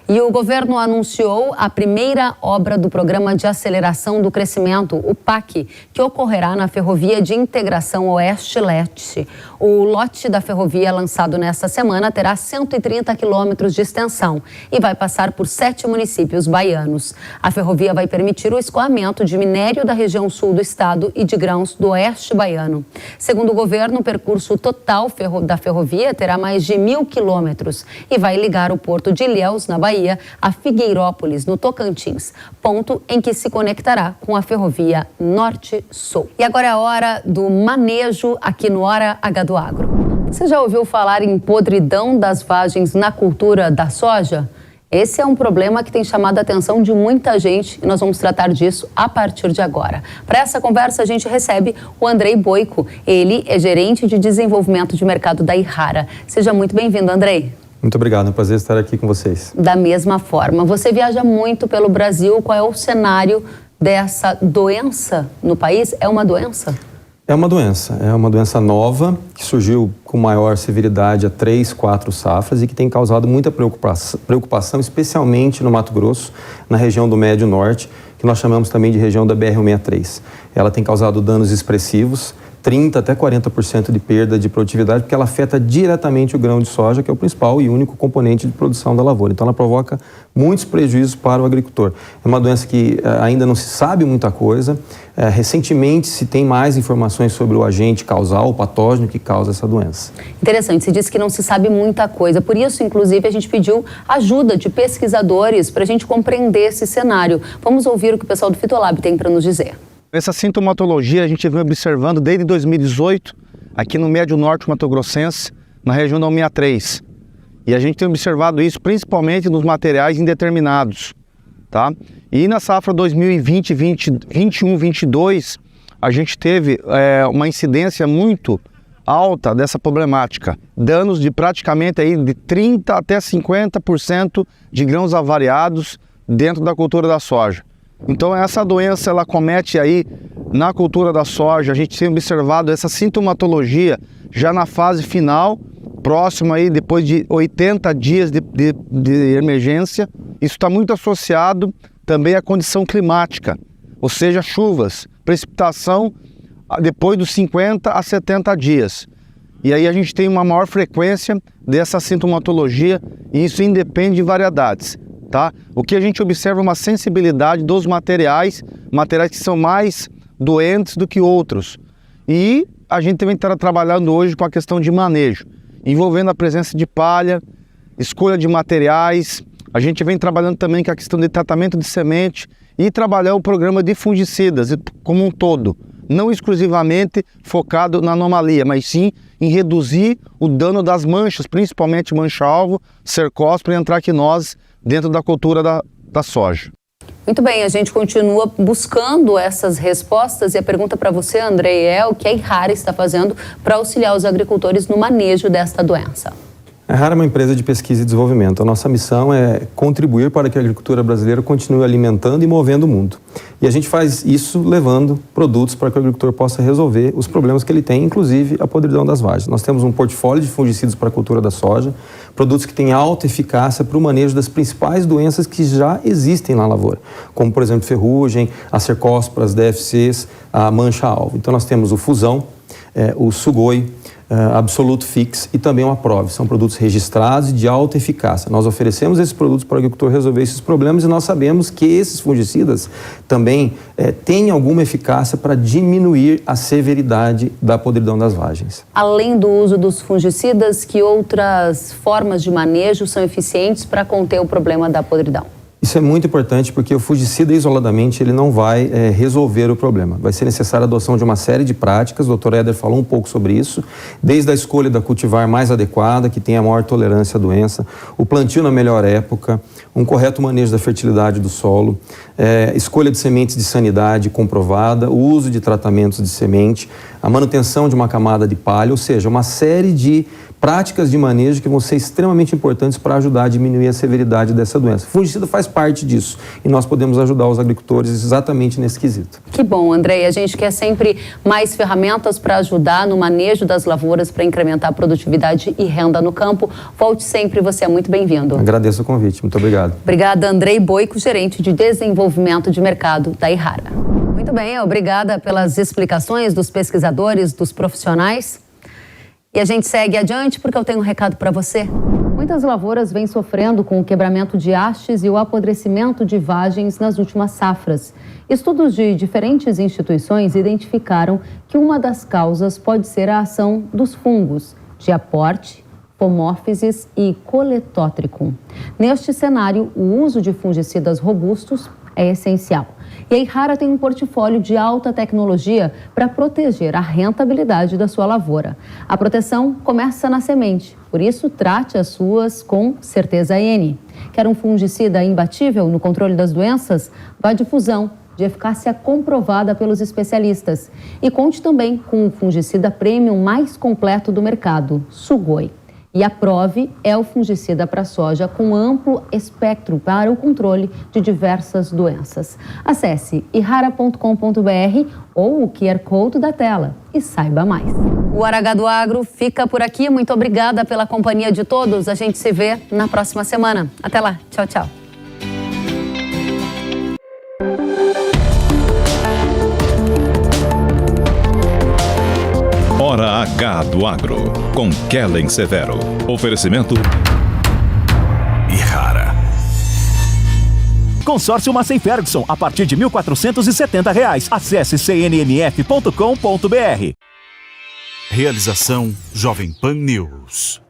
E o governo anunciou a primeira obra do Programa de Aceleração do Crescimento, o PAC, que ocorrerá na Ferrovia de Integração Oeste-Leste. O lote da ferrovia lançado nesta semana terá 130 quilômetros de extensão e vai passar por 7 municípios baianos. A ferrovia vai permitir o escoamento de minério da região sul do estado e de grãos do oeste baiano. Segundo o governo, o percurso total da ferrovia terá mais de 1.000 quilômetros e vai ligar o porto de Ilhéus, na Bahia, a Figueirópolis, no Tocantins, ponto em que se conectará com a ferrovia Norte-Sul. E agora é a hora do manejo aqui no Hora H do Agro. Você já ouviu falar em podridão das vagens na cultura da soja? Esse é um problema que tem chamado a atenção de muita gente e nós vamos tratar disso a partir de agora. Para essa conversa, a gente recebe o Andrei Boico. Ele é gerente de desenvolvimento de mercado da Yara. Seja muito bem-vindo, Andrei. Muito obrigado, é um prazer estar aqui com vocês. Da mesma forma, você viaja muito pelo Brasil. Qual é o cenário dessa doença no país? É uma doença? É uma doença nova, que surgiu com maior severidade há 3, 4 safras e que tem causado muita preocupação, especialmente no Mato Grosso, na região do Médio Norte, que nós chamamos também de região da BR-163. Ela tem causado danos expressivos, 30% até 40% de perda de produtividade, porque ela afeta diretamente o grão de soja, que é o principal e único componente de produção da lavoura. Então ela provoca muitos prejuízos para o agricultor. É uma doença que ainda não se sabe muita coisa. Recentemente se tem mais informações sobre o agente causal, o patógeno que causa essa doença. Interessante, você disse que não se sabe muita coisa. Por isso, inclusive, a gente pediu ajuda de pesquisadores para a gente compreender esse cenário. Vamos ouvir o que o pessoal do Fitolab tem para nos dizer. Essa sintomatologia a gente vem observando desde 2018, aqui no Médio Norte Mato Grossense, na região da 163. E a gente tem observado isso principalmente nos materiais indeterminados, tá? E na safra 2020-21-22, a gente teve uma incidência muito alta dessa problemática. Danos de praticamente aí de 30% até 50% de grãos avariados dentro da cultura da soja. Então essa doença ela comete aí na cultura da soja, a gente tem observado essa sintomatologia já na fase final, próximo aí depois de 80 dias de emergência. Isso está muito associado também à condição climática, ou seja, chuvas, precipitação depois dos 50 a 70 dias. E aí a gente tem uma maior frequência dessa sintomatologia e isso independe de variedades. Tá? O que a gente observa é uma sensibilidade dos materiais que são mais doentes do que outros. E a gente também está trabalhando hoje com a questão de manejo, envolvendo a presença de palha, escolha de materiais. A gente vem trabalhando também com a questão de tratamento de semente e trabalhar o programa de fungicidas como um todo, não exclusivamente focado na anomalia, mas sim em reduzir o dano das manchas, principalmente mancha-alvo, cercóspora e antracnose, dentro da cultura da soja. Muito bem, a gente continua buscando essas respostas e a pergunta para você, Andrei, é o que a Yara está fazendo para auxiliar os agricultores no manejo desta doença? A Yara é uma empresa de pesquisa e desenvolvimento. A nossa missão é contribuir para que a agricultura brasileira continue alimentando e movendo o mundo. E a gente faz isso levando produtos para que o agricultor possa resolver os problemas que ele tem, inclusive a podridão das vagens. Nós temos um portfólio de fungicidas para a cultura da soja, produtos que têm alta eficácia para o manejo das principais doenças que já existem na lavoura, como, por exemplo, ferrugem, as cercósporas, DFCs, a mancha-alvo. Então nós temos o Fusão, o Sugoi, Absolute Fix e também o Aprove. São produtos registrados e de alta eficácia. Nós oferecemos esses produtos para o agricultor resolver esses problemas e nós sabemos que esses fungicidas também têm alguma eficácia para diminuir a severidade da podridão das vagens. Além do uso dos fungicidas, que outras formas de manejo são eficientes para conter o problema da podridão? Isso é muito importante porque o fungicida isoladamente ele não vai resolver o problema. Vai ser necessária a adoção de uma série de práticas, o Dr. Éder falou um pouco sobre isso, desde a escolha da cultivar mais adequada, que tenha maior tolerância à doença, o plantio na melhor época, um correto manejo da fertilidade do solo, escolha de sementes de sanidade comprovada, o uso de tratamentos de semente, a manutenção de uma camada de palha, ou seja, uma série de práticas de manejo que vão ser extremamente importantes para ajudar a diminuir a severidade dessa doença. O fungicida faz parte disso e nós podemos ajudar os agricultores exatamente nesse quesito. Que bom, Andrei. A gente quer sempre mais ferramentas para ajudar no manejo das lavouras, para incrementar a produtividade e renda no campo. Volte sempre, você é muito bem-vindo. Agradeço o convite, muito obrigado. Obrigada, Andrei Boico, gerente de desenvolvimento de mercado da Yara. Muito bem, obrigada pelas explicações dos pesquisadores, dos profissionais. E a gente segue adiante porque eu tenho um recado para você. Muitas lavouras vêm sofrendo com o quebramento de hastes e o apodrecimento de vagens nas últimas safras. Estudos de diferentes instituições identificaram que uma das causas pode ser a ação dos fungos Diaporte, Pomófisis e Coletótricum. Neste cenário, o uso de fungicidas robustos é essencial. E a Yara tem um portfólio de alta tecnologia para proteger a rentabilidade da sua lavoura. A proteção começa na semente, por isso trate as suas com Certeza N. Quer um fungicida imbatível no controle das doenças? Vá de Fusão, de eficácia comprovada pelos especialistas. E conte também com o fungicida premium mais completo do mercado, Sugoi. E a Prove é o fungicida para soja com amplo espectro para o controle de diversas doenças. Acesse irrara.com.br ou o QR Code da tela e saiba mais. O Hora do Agro fica por aqui. Muito obrigada pela companhia de todos. A gente se vê na próxima semana. Até lá. Tchau, tchau. Hora H do Agro, com Kellen Severo. Oferecimento Irrara. Consórcio Massey Ferguson, a partir de R$ 1.470. Acesse cnmf.com.br. Realização Jovem Pan News.